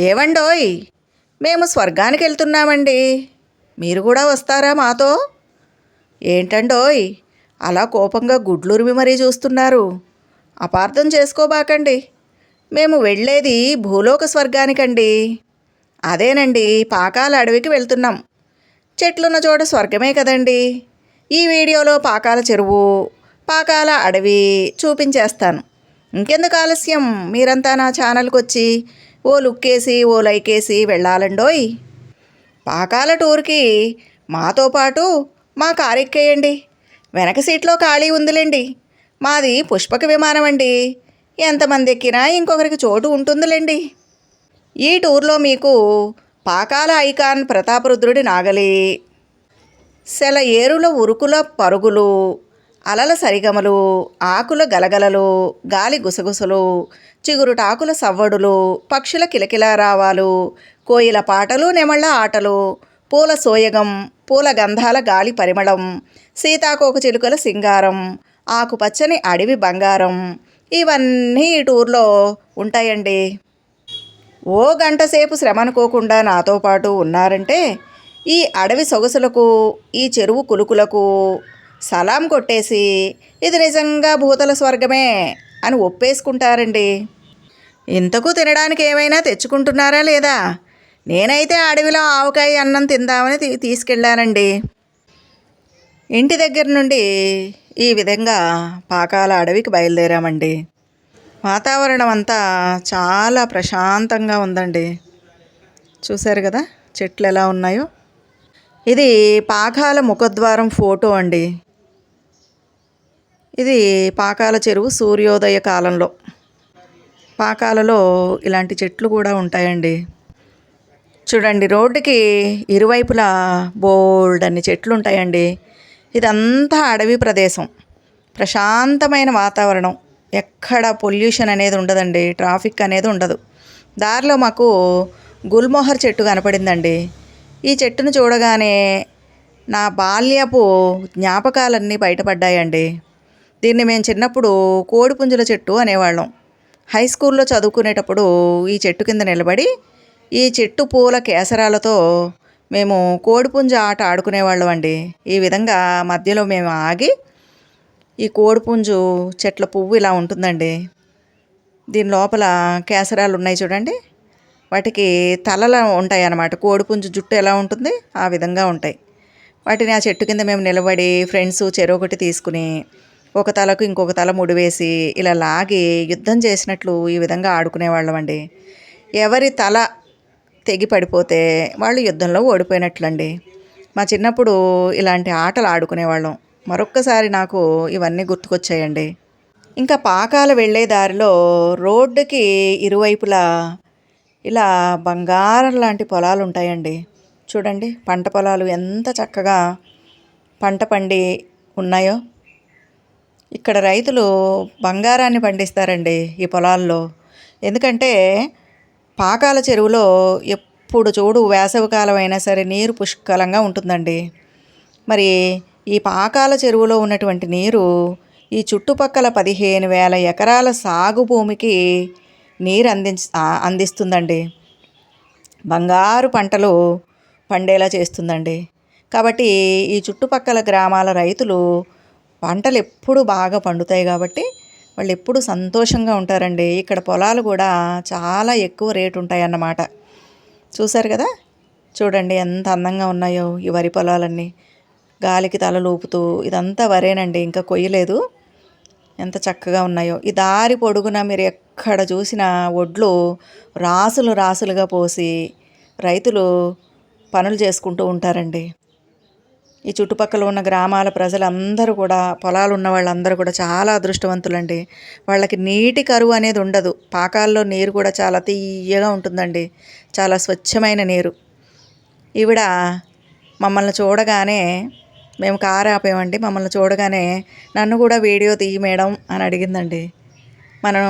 ఏవండోయ్, మేము స్వర్గానికి వెళ్తున్నామండి. మీరు కూడా వస్తారా మాతో? ఏంటండోయ్, అలా కోపంగా గుడ్లురిమి మరీ చూస్తున్నారు? అపార్థం చేసుకోబాకండి. మేము వెళ్ళేది భూలోక స్వర్గానికండి. అదేనండి, పాకాల అడవికి వెళ్తున్నాం. చెట్లున్న చోట స్వర్గమే కదండి. ఈ వీడియోలో పాకాల చెరువు, పాకాల అడవి చూపించేస్తాను. ఇంకెందుకు ఆలస్యం, మీరంతా నా ఛానల్కి వచ్చి ఓ లుక్కేసి ఓ లైకేసి వెళ్ళాలండోయ్. పాకాల టూర్కి మాతో పాటు మా కారు ఎక్కేయండి. వెనక సీట్లో ఖాళీ ఉందిలేండి. మాది పుష్పక విమానం అండి. ఎంతమంది ఎక్కినా ఇంకొకరికి చోటు ఉంటుందిలేండి. ఈ టూర్లో మీకు పాకాల ఐకాన్ ప్రతాపరుద్రుడి నాగలి, సెల ఏరుల ఉరుకుల పరుగులు, అలల సరిగమలు, ఆకుల గలగలలు, గాలి గుసగుసలు, చిగురుటాకుల సవ్వడులు, పక్షుల కిలకిలారావాలు, కోయిల పాటలు, నెమళ్ళ ఆటలు, పూల సోయగం, పూల గంధాల గాలి పరిమళం, సీతాకోక చిలుకల సింగారం, ఆకుపచ్చని అడవి బంగారం, ఇవన్నీ ఈ టూర్లో ఉంటాయండి. ఓ గంట సేపు శ్రమ అనుకోకుండా నాతో పాటు ఉన్నారంటే ఈ అడవి సొగసులకు, ఈ చెరువు కులుకులకు సలాం కొట్టేసి ఇది నిజంగా భూతల స్వర్గమే అని ఒప్పేసుకుంటారండి. ఇంతకు తినడానికి ఏమైనా తెచ్చుకుంటున్నారా లేదా? నేనైతే అడవిలో ఆవకాయ అన్నం తిందామని తీసుకెళ్ళానండి. ఇంటి దగ్గర నుండి ఈ విధంగా పాకాల అడవికి బయలుదేరామండి. వాతావరణం అంతా చాలా ప్రశాంతంగా ఉందండి. చూశారు కదా చెట్లు ఎలా ఉన్నాయో. ఇది పాకాల ముఖద్వారం ఫోటో అండి. ఇది పాకాల చెరువు సూర్యోదయ కాలంలో. పాకాలలో ఇలాంటి చెట్లు కూడా ఉంటాయండి. చూడండి, రోడ్డుకి ఇరువైపులా బోల్డన్ని చెట్లు ఉంటాయండి. ఇదంతా అడవి ప్రదేశం, ప్రశాంతమైన వాతావరణం. ఎక్కడ పొల్యూషన్ అనేది ఉండదండి, ట్రాఫిక్ అనేది ఉండదు. దారిలో మాకు గుల్మోహర్ చెట్టు కనపడిందండి. ఈ చెట్టును చూడగానే నా బాల్యపు జ్ఞాపకాలన్నీ బయటపడ్డాయండి. దీన్ని మేము చిన్నప్పుడు కోడిపుంజుల చెట్టు అనేవాళ్ళం. హై స్కూల్లో చదువుకునేటప్పుడు ఈ చెట్టు కింద నిలబడి ఈ చెట్టు పూల కేసరాలతో మేము కోడిపుంజ ఆట ఆడుకునేవాళ్ళం అండి. ఈ విధంగా మధ్యలో మేము ఆగి, ఈ కోడిపుంజు చెట్ల పువ్వు ఇలా ఉంటుందండి. దీని లోపల కేసరాలు ఉన్నాయి చూడండి, వాటికి తలలు ఉంటాయి అన్నమాట. కోడిపుంజు జుట్టు ఎలా ఉంటుంది ఆ విధంగా ఉంటాయి. వాటిని ఆ చెట్టు కింద మేము నిలబడి ఫ్రెండ్స్ చెరొకటి తీసుకుని ఒక తలకు ఇంకొక తల ముడివేసి ఇలా లాగి యుద్ధం చేసినట్లు ఈ విధంగా ఆడుకునేవాళ్ళం అండి. ఎవరి తల తెగి పడిపోతే వాళ్ళు యుద్ధంలో ఓడిపోయినట్లండి. మా చిన్నప్పుడు ఇలాంటి ఆటలు ఆడుకునేవాళ్ళం. మరొక్కసారి నాకు ఇవన్నీ గుర్తుకొచ్చాయండి. ఇంకా పాకాల వెళ్ళే దారిలో రోడ్డుకి ఇరువైపులా ఇలా బంగారం లాంటి పొలాలు ఉంటాయండి. చూడండి, పంట పొలాలు ఎంత చక్కగా పంట పండి ఉన్నాయో. ఇక్కడ రైతులు బంగారాన్ని పండిస్తారండి ఈ పొలాల్లో. ఎందుకంటే పాకాల చెరువులో ఎప్పుడు చూడు వేసవికాలం అయినా సరే నీరు పుష్కలంగా ఉంటుందండి. మరి ఈ పాకాల చెరువులో ఉన్నటువంటి నీరు ఈ చుట్టుపక్కల 15,000 ఎకరాల సాగు భూమికి నీరు అందిస్తుందండి. బంగారు పంటలు పండేలా చేస్తుందండి. కాబట్టి ఈ చుట్టుపక్కల గ్రామాల రైతులు పంటలు ఎప్పుడు బాగా పండుతాయి కాబట్టి వాళ్ళు ఎప్పుడు సంతోషంగా ఉంటారండి. ఇక్కడ పొలాలు కూడా చాలా ఎక్కువ రేటు ఉంటాయన్నమాట. చూశారు కదా, చూడండి ఎంత అందంగా ఉన్నాయో ఈ వరి పొలాలన్నీ. గాలికి తలలూపుతూ, ఇదంతా వరేనండి, ఇంకా కొయ్యలేదు. ఎంత చక్కగా ఉన్నాయో. ఈ దారి పొడుగున మీరు ఎక్కడ చూసినా ఒడ్లు రాసులు రాసులుగా పోసి రైతులు పనులు చేసుకుంటూ ఉంటారండి. ఈ చుట్టుపక్కల ఉన్న గ్రామాల ప్రజలందరూ కూడా, పొలాలు ఉన్న వాళ్ళందరూ కూడా చాలా అదృష్టవంతులండి. వాళ్ళకి నీటి కరువు అనేది ఉండదు. పాకాల్లో నీరు కూడా చాలా తీయగా ఉంటుందండి, చాలా స్వచ్ఛమైన నీరు. ఈవిడ మమ్మల్ని చూడగానే, మేము కారు ఆపేమండి, మమ్మల్ని చూడగానే నన్ను కూడా వీడియో తీయి మేడం అని అడిగిందండి. మనం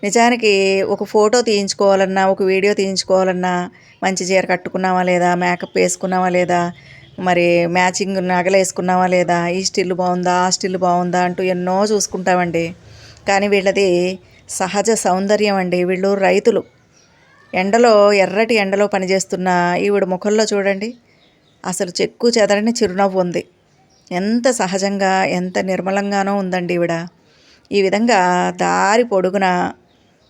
నిజానికి ఒక ఫోటో తీయించుకోవాలన్నా, ఒక వీడియో తీయించుకోవాలన్నా మంచి చీర కట్టుకున్నామా లేదా, మేకప్ వేసుకున్నామా లేదా, మరి మ్యాచింగ్ నగలు వేసుకున్నామా లేదా, ఈ స్టిల్ బాగుందా ఆ స్టిల్ బాగుందా అంటూ ఎన్నో చూసుకుంటామండి. కానీ వీళ్ళది సహజ సౌందర్యం అండి. వీళ్ళు రైతులు. ఎండలో ఎర్రటి ఎండలో పనిచేస్తున్న ఈవిడ ముఖంలో చూడండి, అసలు చెక్కు చెదరని చిరునవ్వు ఉంది. ఎంత సహజంగా ఎంత నిర్మలంగానో ఉందండి ఈవిడ. ఈ విధంగా దారి పొడుగున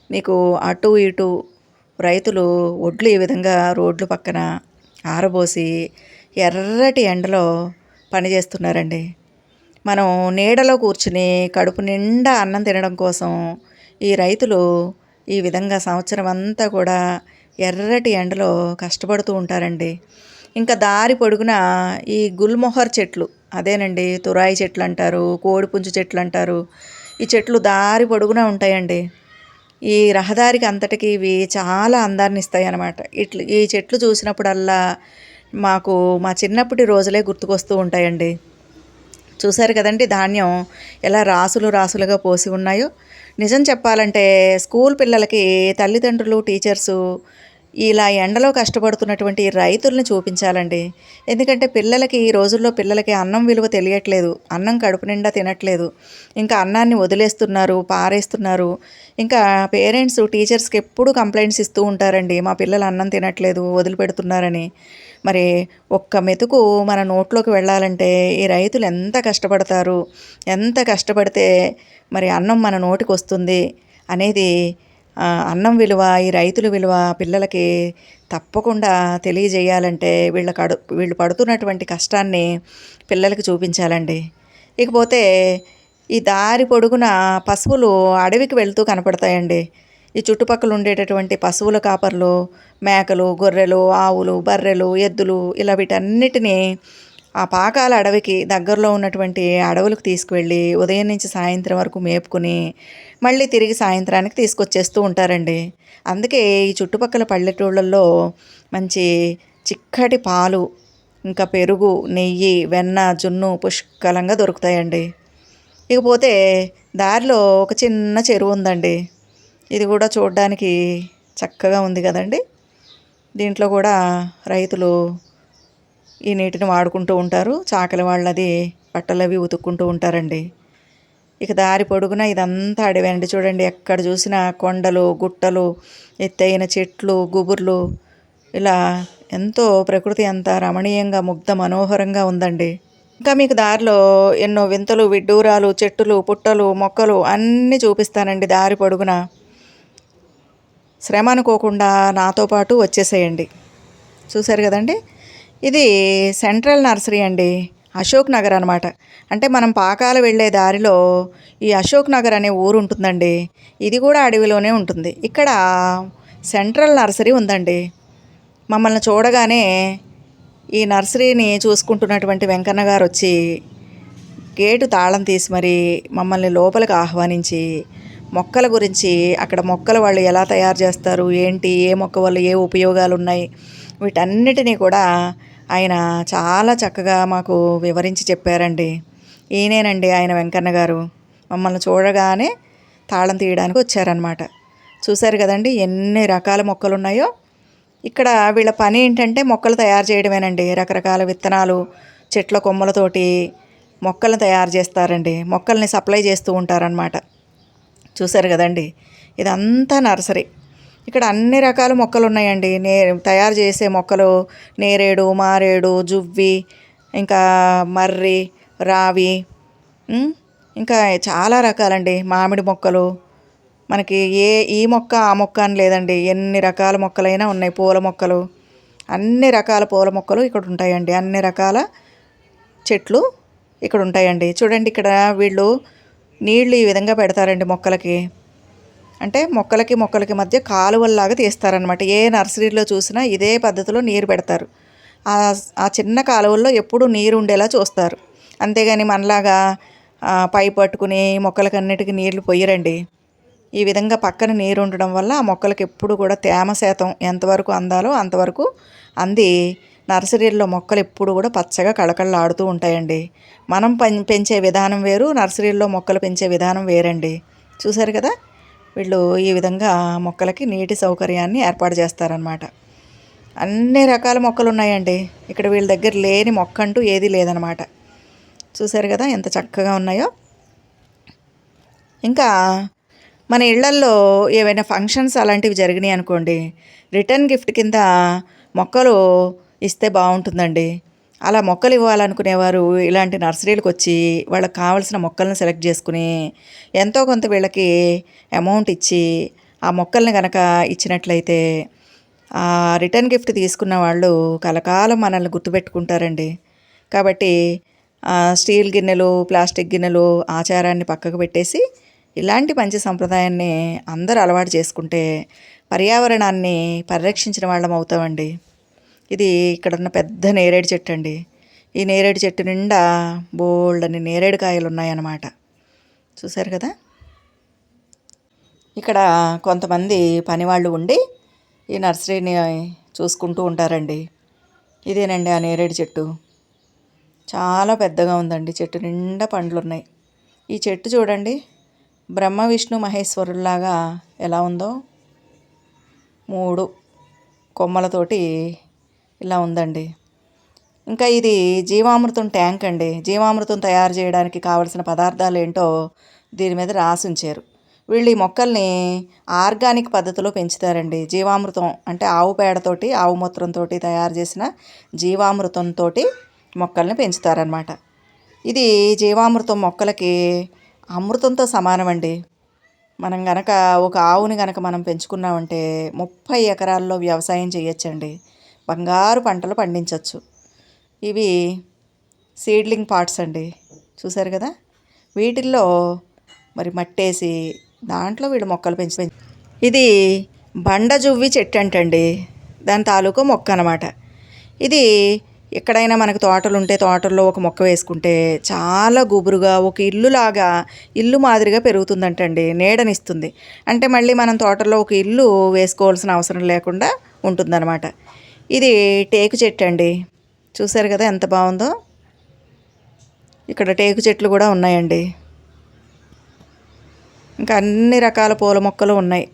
మీకు అటు ఇటు రైతులు ఒడ్లు ఈ విధంగా రోడ్లు పక్కన ఆరబోసి ఎర్రటి ఎండలో పనిచేస్తున్నారండి. మనం నీడలో కూర్చుని కడుపు నిండా అన్నం తినడం కోసం ఈ రైతులు ఈ విధంగా సంవత్సరం అంతా కూడా ఎర్రటి ఎండలో కష్టపడుతూ ఉంటారండి. ఇంకా దారి పొడుగున ఈ గుల్మొహర్ చెట్లు, అదేనండి తురాయి చెట్లు అంటారు, కోడిపుంజు చెట్లు అంటారు. ఈ చెట్లు దారి పొడుగున ఉంటాయండి. ఈ రహదారికి అంతటికి ఇవి చాలా అందాన్ని ఇస్తాయి అన్నమాట. ఈ చెట్లు చూసినప్పుడల్లా మాకు మా చిన్నప్పటి రోజులే గుర్తుకొస్తూ ఉంటాయండి. చూశారు కదండి ధాన్యం ఎలా రాసులు రాసులుగా పోసి ఉన్నాయో. నిజం చెప్పాలంటే స్కూల్ పిల్లలకి తల్లిదండ్రులు టీచర్సు ఇలా ఎండలో కష్టపడుతున్నటువంటి ఈ రైతుల్ని చూపించాలండి. ఎందుకంటే పిల్లలకి ఈ రోజుల్లో పిల్లలకి అన్నం విలువ తెలియట్లేదు, అన్నం కడుపు నిండా తినట్లేదు, ఇంకా అన్నాన్ని వదిలేస్తున్నారు, పారేస్తున్నారు. ఇంకా పేరెంట్స్ టీచర్స్కి ఎప్పుడూ కంప్లైంట్స్ ఇస్తూ ఉంటారండి, మా పిల్లలు అన్నం తినట్లేదు వదిలిపెడుతున్నారని. మరి ఒక్క మెతుకు మన నోట్లోకి వెళ్ళాలంటే ఈ రైతులు ఎంత కష్టపడతారు, ఎంత కష్టపడితే మరి అన్నం మన నోటికి వస్తుంది అనేది అన్నం విలువ, ఈ రైతుల విలువ పిల్లలకి తప్పకుండా తెలియజేయాలంటే వీళ్ళు పడుతున్నటువంటి కష్టాన్ని పిల్లలకి చూపించాలండి. ఇకపోతే ఈ దారి పొడుగున పశువులు అడవికి వెళ్తూ కనపడతాయండి. ఈ చుట్టుపక్కల ఉండేటటువంటి పశువుల కాపర్లు, మేకలు, గొర్రెలు, ఆవులు, బర్రెలు, ఎద్దులు ఇలా వీటన్నిటినీ ఆ పాకాల అడవికి దగ్గరలో ఉన్నటువంటి అడవులకు తీసుకువెళ్ళి ఉదయం నుంచి సాయంత్రం వరకు మేపుకుని మళ్ళీ తిరిగి సాయంత్రానికి తీసుకొచ్చేస్తూ ఉంటారండి. అందుకే ఈ చుట్టుపక్కల పల్లెటూళ్ళల్లో మంచి చిక్కటి పాలు, ఇంకా పెరుగు, నెయ్యి, వెన్న, జున్ను పుష్కలంగా దొరుకుతాయండి. ఇకపోతే దారిలో ఒక చిన్న చెరువు ఉందండి. ఇది కూడా చూడడానికి చక్కగా ఉంది కదండి. దీంట్లో కూడా రైతులు ఈ నీటిని వాడుకుంటూ ఉంటారు. చాకలి వాళ్ళది బట్టలు అవి ఉతుక్కుంటూ ఉంటారండి. ఇక దారి పొడుగున ఇదంతా అడవండి. చూడండి ఎక్కడ చూసినా కొండలు, గుట్టలు, ఎత్తైన చెట్లు, గుబుర్లు, ఇలా ఎంతో ప్రకృతి అంతా రమణీయంగా ముగ్ధ మనోహరంగా ఉందండి. ఇంకా మీకు దారిలో ఎన్నో వింతలు, విడ్డూరాలు, చెట్టులు, పుట్టలు, మొక్కలు అన్నీ చూపిస్తానండి దారి పొడుగున. శ్రమ అనుకోకుండా నాతో పాటు వచ్చేసేయండి. చూశారు కదండి, ఇది సెంట్రల్ నర్సరీ అండి, అశోక్ నగర్ అనమాట. అంటే మనం పాకాల వెళ్ళే దారిలో ఈ అశోక్ నగర్ అనే ఊరు ఉంటుందండి. ఇది కూడా అడవిలోనే ఉంటుంది. ఇక్కడ సెంట్రల్ నర్సరీ ఉందండి. మమ్మల్ని చూడగానే ఈ నర్సరీని చూసుకుంటున్నటువంటి వెంకన్న గారు వచ్చి గేటు తాళం తీసి మరి మమ్మల్ని లోపలికి ఆహ్వానించి మొక్కల గురించి, అక్కడ మొక్కలు వాళ్ళు ఎలా తయారు చేస్తారు, ఏంటి, ఏ మొక్క వల్ల ఏ ఉపయోగాలు ఉన్నాయి, వీటన్నిటినీ కూడా ఆయన చాలా చక్కగా మాకు వివరించి చెప్పారండి. ఈయనేనండి ఆయన వెంకన్న గారు. మమ్మల్ని చూడగానే తాళం తీయడానికి వచ్చారనమాట. చూశారు కదండి ఎన్ని రకాల మొక్కలు ఉన్నాయో. ఇక్కడ వీళ్ళ పని ఏంటంటే మొక్కలు తయారు చేయడమేనండి. రకరకాల విత్తనాలు, చెట్ల కొమ్మలతోటి మొక్కలను తయారు చేస్తారండి. మొక్కల్ని సప్లై చేస్తూ ఉంటారనమాట. చూశారు కదండి, ఇదంతా నర్సరీ. ఇక్కడ అన్ని రకాల మొక్కలు ఉన్నాయండి. తయారు చేసే మొక్కలు నేరేడు, మారేడు, జువ్వి, ఇంకా మర్రి, రావి, ఇంకా చాలా రకాలండి. మామిడి మొక్కలు, మనకి ఈ మొక్క ఆ మొక్క అని లేదండి, ఎన్ని రకాల మొక్కలైనా ఉన్నాయి. పూల మొక్కలు, అన్ని రకాల పూల మొక్కలు ఇక్కడ ఉంటాయండి. అన్ని రకాల చెట్లు ఇక్కడ ఉంటాయండి. చూడండి ఇక్కడ వీళ్ళు నీళ్ళు ఈ విధంగా పెడతారండి మొక్కలకి. అంటే మొక్కలకి మధ్య కాలువల్లాగా తీస్తారనమాట. ఏ నర్సరీలో చూసినా ఇదే పద్ధతిలో నీరు పెడతారు. ఆ చిన్న కాలువల్లో ఎప్పుడూ నీరు ఉండేలా చూస్తారు. అంతేగాని మనలాగా పైపు పట్టుకుని మొక్కలకన్నిటికీ నీళ్లు పొయ్యరండి. ఈ విధంగా పక్కన నీరు ఉండడం వల్ల ఆ మొక్కలకి ఎప్పుడు కూడా తేమ శాతం ఎంతవరకు అందాలో అంతవరకు అంది నర్సరీల్లో మొక్కలు ఎప్పుడు కూడా పచ్చగా కళకళలాడుతూ ఉంటాయండి. మనం పెంచే విధానం వేరు, నర్సరీల్లో మొక్కలు పెంచే విధానం వేరండి. చూశారు కదా, వీళ్ళు ఈ విధంగా మొక్కలకి నీటి సౌకర్యాన్ని ఏర్పాటు చేస్తారనమాట. అన్ని రకాల మొక్కలు ఉన్నాయండి ఇక్కడ. వీళ్ళ దగ్గర లేని మొక్క అంటూ ఏదీ లేదనమాట. చూశారు కదా ఎంత చక్కగా ఉన్నాయో. ఇంకా మన ఇళ్లల్లో ఏవైనా ఫంక్షన్స్ అలాంటివి జరిగినాయి అనుకోండి, రిటర్న్ గిఫ్ట్ కింద మొక్కలు ఇస్తే బాగుంటుందండి. అలా మొక్కలు ఇవ్వాలనుకునేవారు ఇలాంటి నర్సరీలకు వచ్చి వాళ్ళకి కావాల్సిన మొక్కలను సెలెక్ట్ చేసుకుని ఎంతో కొంత వీళ్ళకి అమౌంట్ ఇచ్చి ఆ మొక్కల్ని కనుక ఇచ్చినట్లయితే ఆ రిటర్న్ గిఫ్ట్ తీసుకున్న వాళ్ళు కలకాలం మనల్ని గుర్తుపెట్టుకుంటారండి. కాబట్టి స్టీల్ గిన్నెలు, ప్లాస్టిక్ గిన్నెలు ఆచారాన్ని పక్కకు పెట్టేసి ఇలాంటి మంచి సంప్రదాయాన్ని అందరూ అలవాటు చేసుకుంటే పర్యావరణాన్ని పరిరక్షించిన వాళ్ళం అవుతామండి. ఇది ఇక్కడున్న పెద్ద నేరేడు చెట్టు అండి. ఈ నేరేడు చెట్టు నిండా బోల్డన్ని నేరేడు కాయలు ఉన్నాయన్నమాట. చూశారు కదా. ఇక్కడ కొంతమంది పనివాళ్ళు ఉండి ఈ నర్సరీని చూసుకుంటూ ఉంటారండి. ఇదేనండి ఆ నేరేడు చెట్టు. చాలా పెద్దగా ఉందండి. చెట్టు నిండా పండ్లు ఉన్నాయి. ఈ చెట్టు చూడండి, బ్రహ్మ విష్ణు మహేశ్వరుల్లాగా ఎలా ఉందో, 3 కొమ్మలతోటి ఇలా ఉందండి. ఇంకా ఇది జీవామృతం ట్యాంక్ అండి. జీవామృతం తయారు చేయడానికి కావలసిన పదార్థాలు ఏంటో దీని మీద రాసి ఉంచారు. వీళ్ళు ఈ మొక్కల్ని ఆర్గానిక్ పద్ధతిలో పెంచుతారండి. జీవామృతం అంటే ఆవు పేడతోటి, ఆవు మూత్రంతో తయారు చేసిన జీవామృతంతో మొక్కల్ని పెంచుతారనమాట. ఇది జీవామృతం మొక్కలకి అమృతంతో సమానం అండి. మనం గనక ఒక ఆవుని గనక మనం పెంచుకున్నామంటే 30 ఎకరాల్లో వ్యవసాయం చేయొచ్చండి. బంగారు పంటలు పండించవచ్చు. ఇవి సీడ్లింగ్ పాట్స్ అండి. చూసారు కదా. వీటిల్లో మరి మట్టేసి దాంట్లో వీళ్ళు మొక్కలు పెంచి ఇది బండజువ్వి చెట్టు అంటండి. దాని తాలూకు మొక్క అన్నమాట. ఇది ఎక్కడైనా మనకు తోటలు ఉంటే తోటల్లో ఒక మొక్క వేసుకుంటే చాలా గుబురుగా ఒక ఇల్లులాగా, ఇల్లు మాదిరిగా పెరుగుతుందంటండి. నీడనిస్తుంది. అంటే మళ్ళీ మనం తోటల్లో ఒక ఇల్లు వేసుకోవాల్సిన అవసరం లేకుండా ఉంటుందన్నమాట. ఇది టేకు చెట్టు అండి. చూసారు కదా ఎంత బాగుందో. ఇక్కడ టేకు చెట్లు కూడా ఉన్నాయండి. ఇంకా అన్ని రకాల పూల మొక్కలు ఉన్నాయి.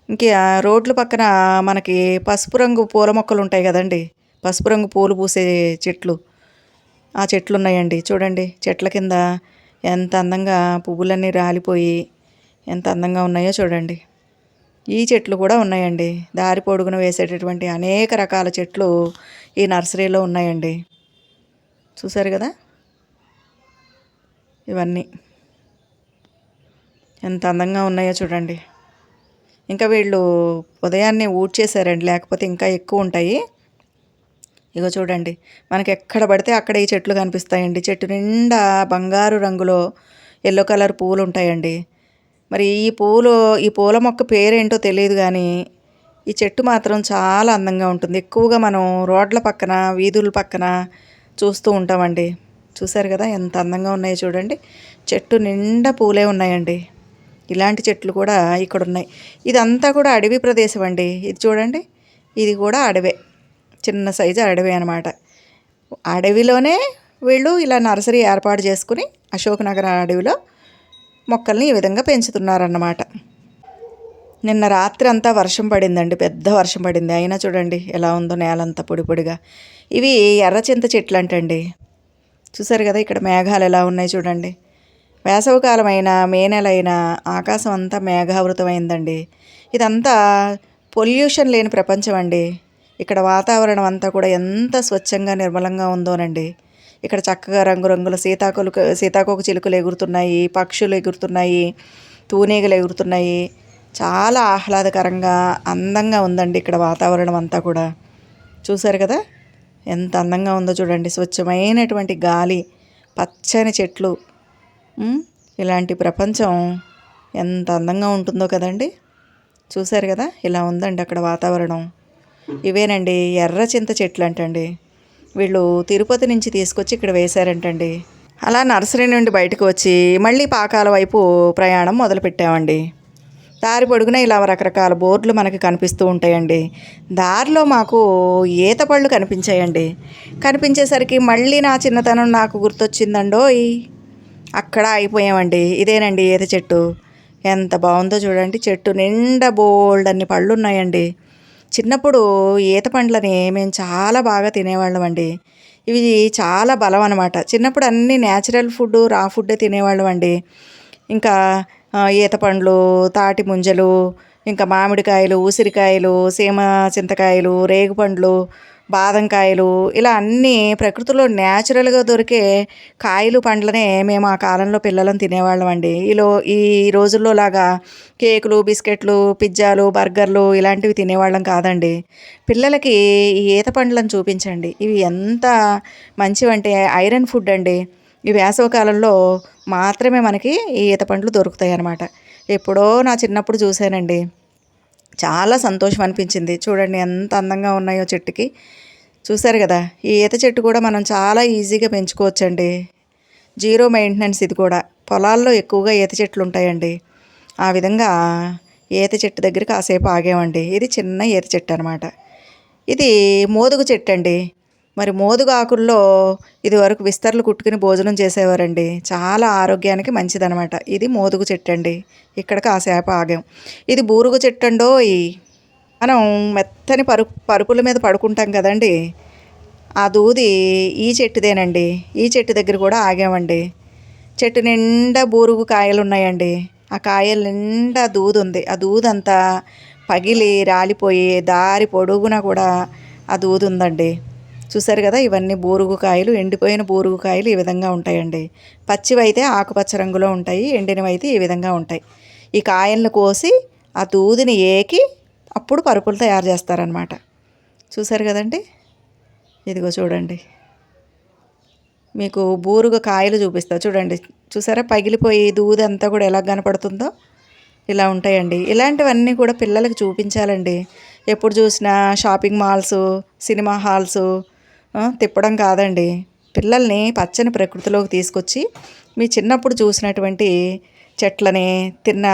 ఇంకా రోడ్ల పక్కన మనకి పసుపు రంగు పూల మొక్కలు ఉంటాయి కదండి. పసుపు రంగు పూలు పూసే చెట్లు, ఆ చెట్లు ఉన్నాయండి. చూడండి చెట్ల కింద ఎంత అందంగా పువ్వులన్నీ రాలిపోయి ఎంత అందంగా ఉన్నాయో చూడండి. ఈ చెట్లు కూడా ఉన్నాయండి. దారి పొడుగున వేసేటటువంటి అనేక రకాల చెట్లు ఈ నర్సరీలో ఉన్నాయండి. చూసారు కదా. ఇవన్నీ ఎంత అందంగా ఉన్నాయో చూడండి. ఇంకా వీళ్ళు ఉదయాన్నే ఊడ్చేశారండి, లేకపోతే ఇంకా ఎక్కువ ఉంటాయి. ఇగో చూడండి, మనకి ఎక్కడ పడితే అక్కడ ఈ చెట్లు కనిపిస్తాయండి. చెట్టు నిండా బంగారు రంగులో ఎల్లో కలర్ పూలు ఉంటాయండి. మరి ఈ పూల మొక్క పేరేంటో తెలియదు కానీ ఈ చెట్టు మాత్రం చాలా అందంగా ఉంటుంది. ఎక్కువగా మనం రోడ్ల పక్కన, వీధుల పక్కన చూస్తూ ఉంటామండి. చూసారు కదా ఎంత అందంగా ఉన్నాయో చూడండి. చెట్టు నిండా పూలే ఉన్నాయండి. ఇలాంటి చెట్లు కూడా ఇక్కడ ఉన్నాయి. ఇదంతా కూడా అడవి ప్రదేశం అండి. ఇది చూడండి, ఇది కూడా అడవే, చిన్న సైజు అడవి అనమాట. అడవిలోనే వీళ్ళు ఇలా నర్సరీ ఏర్పాటు చేసుకుని అశోక్ నగర్ అడవిలో మొక్కల్ని ఈ విధంగా పెంచుతున్నారన్నమాట. నిన్న రాత్రి అంతా వర్షం పడిందండి, పెద్ద వర్షం పడింది. అయినా చూడండి ఎలా ఉందో నేలంతా పొడి పొడిగా. ఇవి ఎర్రచింత చెట్లు అంటండి. చూసారు కదా ఇక్కడ మేఘాలు ఎలా ఉన్నాయి చూడండి. వేసవికాలం అయినా మే నెల అయినా ఆకాశం అంతా మేఘావృతమైందండి. ఇదంతా పొల్యూషన్ లేని ప్రపంచం అండి. ఇక్కడ వాతావరణం అంతా కూడా ఎంత స్వచ్ఛంగా నిర్మలంగా ఉందోనండి. ఇక్కడ చక్కగా రంగురంగుల సీతాకోక చిలుకలు ఎగురుతున్నాయి, పక్షులు ఎగురుతున్నాయి, తూనీగలు ఎగురుతున్నాయి. చాలా ఆహ్లాదకరంగా అందంగా ఉందండి ఇక్కడ వాతావరణం అంతా కూడా. చూసారు కదా ఎంత అందంగా ఉందో చూడండి. స్వచ్ఛమైనటువంటి గాలి, పచ్చని చెట్లు, ఇలాంటి ప్రపంచం ఎంత అందంగా ఉంటుందో కదండి. చూసారు కదా ఇలా ఉందండి అక్కడ వాతావరణం. ఇవేనండి ఎర్రచింత చెట్లు అంటండి. వీళ్ళు తిరుపతి నుంచి తీసుకొచ్చి ఇక్కడ వేశారంటండి. అలా నర్సరీ నుండి బయటకు వచ్చి మళ్ళీ పాకాల వైపు ప్రయాణం మొదలుపెట్టామండి. దారి పొడుగున ఇలా రకరకాల బోర్డులు మనకి కనిపిస్తూ ఉంటాయండి. దారిలో మాకు ఈత పళ్ళు కనిపించాయండి. కనిపించేసరికి మళ్ళీ నా చిన్నతనం నాకు గుర్తొచ్చిందండోయ్. అక్కడ అయిపోయామండి. ఇదేనండి ఈత చెట్టు. ఎంత బాగుందో చూడండి. చెట్టు నిండా బోల్డ్ అన్ని పళ్ళు ఉన్నాయండి. చిన్నప్పుడు ఈత పండ్లని మేము చాలా బాగా తినేవాళ్ళం అండి. ఇవి చాలా బలం అనమాట. చిన్నప్పుడు అన్నీ న్యాచురల్ ఫుడ్, రా ఫుడ్డే తినేవాళ్ళం అండి. ఇంకా ఈత పండ్లు, తాటి ముంజలు, ఇంకా మామిడికాయలు, ఉసిరికాయలు, సీమ చింతకాయలు, రేగుపండ్లు, బాదం కాయలు, ఇలా అన్నీ ప్రకృతిలో న్యాచురల్గా దొరికే కాయలు పండ్లనే మేము ఆ కాలంలో పిల్లలను తినేవాళ్ళం అండి. ఈ రోజుల్లో లాగా కేకులు, బిస్కెట్లు, పిజ్జాలు, బర్గర్లు ఇలాంటివి తినేవాళ్ళం కాదండి. పిల్లలకి ఈ ఈత పండ్లను చూపించండి. ఇవి ఎంత మంచివంటే ఐరన్ ఫుడ్ అండి. ఈ వేసవికాలంలో మాత్రమే మనకి ఈ ఈత పండ్లు దొరుకుతాయి అన్నమాట. ఎప్పుడో నా చిన్నప్పుడు చూశానండి. చాలా సంతోషం అనిపించింది. చూడండి ఎంత అందంగా ఉన్నాయో చెట్టుకి. చూసారు కదా, ఈ ఈత చెట్టు కూడా మనం చాలా ఈజీగా పెంచుకోవచ్చండి. జీరో మెయింటెనెన్స్ ఇది కూడా. పొలాల్లో ఎక్కువగా ఈత చెట్లు ఉంటాయండి. ఆ విధంగా ఈత చెట్టు దగ్గర కాసేపు ఆగామండి. ఇది చిన్న ఈత చెట్టు అనమాట. ఇది మోదుగు చెట్టు అండి. మరి మోదుగు ఆకుల్లో ఇదివరకు విస్తర్లు కుట్టుకుని భోజనం చేసేవారండి. చాలా ఆరోగ్యానికి మంచిదనమాట. ఇది మోదుగు చెట్టు అండి. ఇక్కడ కాసేపు ఆగాం. ఇది బూరుగు చెట్టు అండోయ్. మనం మెత్తని పరుపుల మీద పడుకుంటాం కదండి, ఆ దూది ఈ చెట్టుదేనండి. ఈ చెట్టు దగ్గర కూడా ఆగామండి. చెట్టు నిండా బూరుగు కాయలు ఉన్నాయండి. ఆ కాయల నిండా దూది ఉంది. ఆ దూదంతా పగిలి రాలిపోయి దారి పొడుగునా కూడా ఆ దూది ఉందండి. చూసారు కదా, ఇవన్నీ బూరుగు కాయలు, ఎండిపోయిన బూరుగు కాయలు ఈ విధంగా ఉంటాయండి. పచ్చివైతే ఆకుపచ్చ రంగులో ఉంటాయి, ఎండినవైతే ఈ విధంగా ఉంటాయి. ఈ కాయలను కోసి ఆ దూదిని ఏకి అప్పుడు పరుపులు తయారు చేస్తారనమాట. చూసారు కదండి, ఇదిగో చూడండి, మీకు బూరుగ కాయలు చూపిస్తా చూడండి. చూసారా, పగిలిపోయి దూది అంతా కూడా ఎలా కనపడుతుందో ఇలా ఉంటాయండి. ఇలాంటివన్నీ కూడా పిల్లలకి చూపించాలండి. ఎప్పుడు చూసినా షాపింగ్ మాల్స్, సినిమా హాల్స్ తిప్పడం కాదండి. పిల్లల్ని పచ్చని ప్రకృతిలోకి తీసుకొచ్చి మీ చిన్నప్పుడు చూసినటువంటి చెట్లని, తిన్న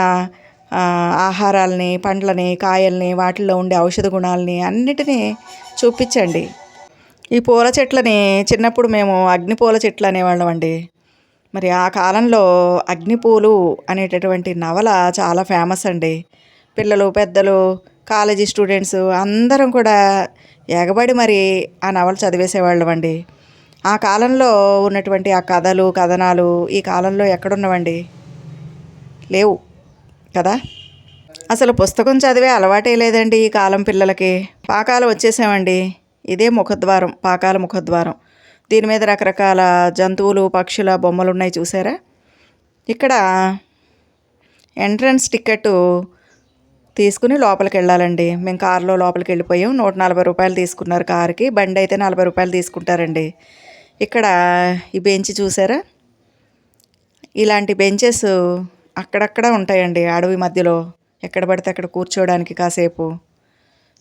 ఆహారాలని, పండ్లని, కాయల్ని, వాటిల్లో ఉండే ఔషధ గుణాలని అన్నిటినీ చూపించండి. ఈ పూల చెట్లని చిన్నప్పుడు మేము అగ్నిపూల చెట్లు అనేవాళ్ళం అండి. మరి ఆ కాలంలో అగ్నిపూలు అనేటటువంటి నవల చాలా ఫేమస్ అండి. పిల్లలు, పెద్దలు, కాలేజీ స్టూడెంట్స్ అందరం కూడా ఎగబడి మరి ఆ నవల చదివేసేవాళ్ళం అండి. ఆ కాలంలో ఉన్నటువంటి ఆ కథలు, కథనాలు ఈ కాలంలో ఎక్కడున్నవండి? లేవు కదా. అసలు పుస్తకం చదివే అలవాటే లేదండి ఈ కాలం పిల్లలకి. పాకాలు వచ్చేసామండి. ఇదే ముఖద్వారం, పాకాల ముఖద్వారం. దీని మీద రకరకాల జంతువులు, పక్షుల బొమ్మలు ఉన్నాయి చూసారా. ఇక్కడ ఎంట్రన్స్ టికెట్ తీసుకుని లోపలికి వెళ్ళాలండి. మేము కారులో లోపలికి వెళ్ళిపోయాం. 140 రూపాయలు తీసుకున్నారు కారుకి. బండి అయితే 40 రూపాయలు తీసుకుంటారండి. ఇక్కడ ఈ బెంచ్ చూసారా, ఇలాంటి బెంచెస్ అక్కడక్కడ ఉంటాయండి అడవి మధ్యలో. ఎక్కడ పడితే అక్కడ కూర్చోవడానికి కాసేపు.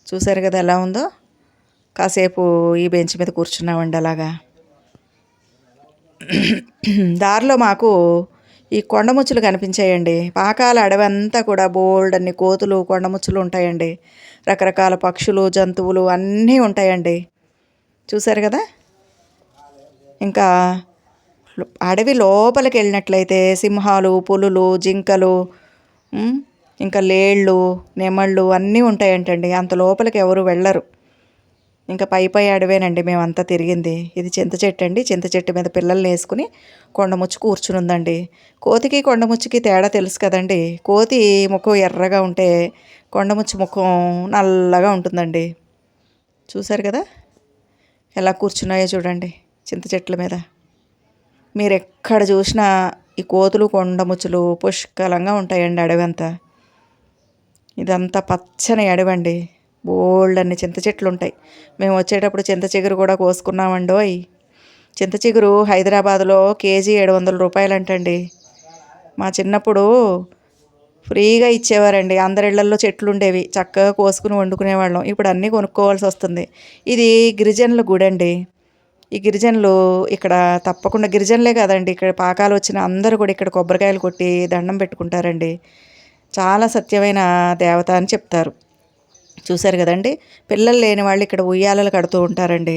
చూసారు కదా ఎలా ఉందో. కాసేపు ఈ బెంచ్ మీద కూర్చున్నామండి అలాగా. దారిలో మాకు ఈ కొండముచ్చులు కనిపించాయండి. పాకాల అడవి అంతా కూడా బోల్డ్ అన్ని కోతులు, కొండముచ్చులు ఉంటాయండి. రకరకాల పక్షులు, జంతువులు అన్నీ ఉంటాయండి. చూసారు కదా. ఇంకా అడవి లోపలికి వెళ్ళినట్లయితే సింహాలు, పులులు, జింకలు, ఇంకా లేళ్ళు, నెమళ్ళు అన్నీ ఉంటాయంటండి. అంత లోపలికి ఎవరు వెళ్ళరు. ఇంకా పై అడవేనండి మేమంతా తిరిగింది. ఇది చింత చెట్టు అండి. చింత చెట్టు మీద పిల్లల్ని వేసుకుని కొండముచ్చు కూర్చుని ఉందండి. కోతికి కొండముచ్చుకి తేడా తెలుసు కదండి. కోతి ముఖం ఎర్రగా ఉంటే కొండముచ్చు ముఖం నల్లగా ఉంటుందండి. చూసారు కదా ఎలా కూర్చున్నాయో చూడండి చింత చెట్ల మీద. మీరు ఎక్కడ చూసినా ఈ కోతులు, కొండముచ్చులు పుష్కలంగా ఉంటాయండి అడవి అంతా. ఇదంతా పచ్చని అడవండి. బోల్డ్ అన్ని చింత చెట్లు ఉంటాయి. మేము వచ్చేటప్పుడు చింత చిగురు కూడా కోసుకున్నామండోయ్. చింత చిగురు హైదరాబాద్లో కేజీ 700 రూపాయలు అంటండి. మా చిన్నప్పుడు ఫ్రీగా ఇచ్చేవారండి. అందరిళ్లల్లో చెట్లు ఉండేవి, చక్కగా కోసుకుని వండుకునేవాళ్ళం. ఇప్పుడు అన్నీ కొనుక్కోవాల్సి వస్తుంది. ఇది గిరిజనుల గుడి అండి. ఈ గిరిజనులు ఇక్కడ తప్పకుండా, గిరిజనులే కాదండి, ఇక్కడ పాకాలు వచ్చిన అందరూ కూడా ఇక్కడ కొబ్బరికాయలు కొట్టి దండం పెట్టుకుంటారండి. చాలా సత్యమైన దేవత అని చెప్తారు. చూశారు కదండి. పిల్లలు లేని వాళ్ళు ఇక్కడ ఉయ్యాలలు కడుతూ ఉంటారండి.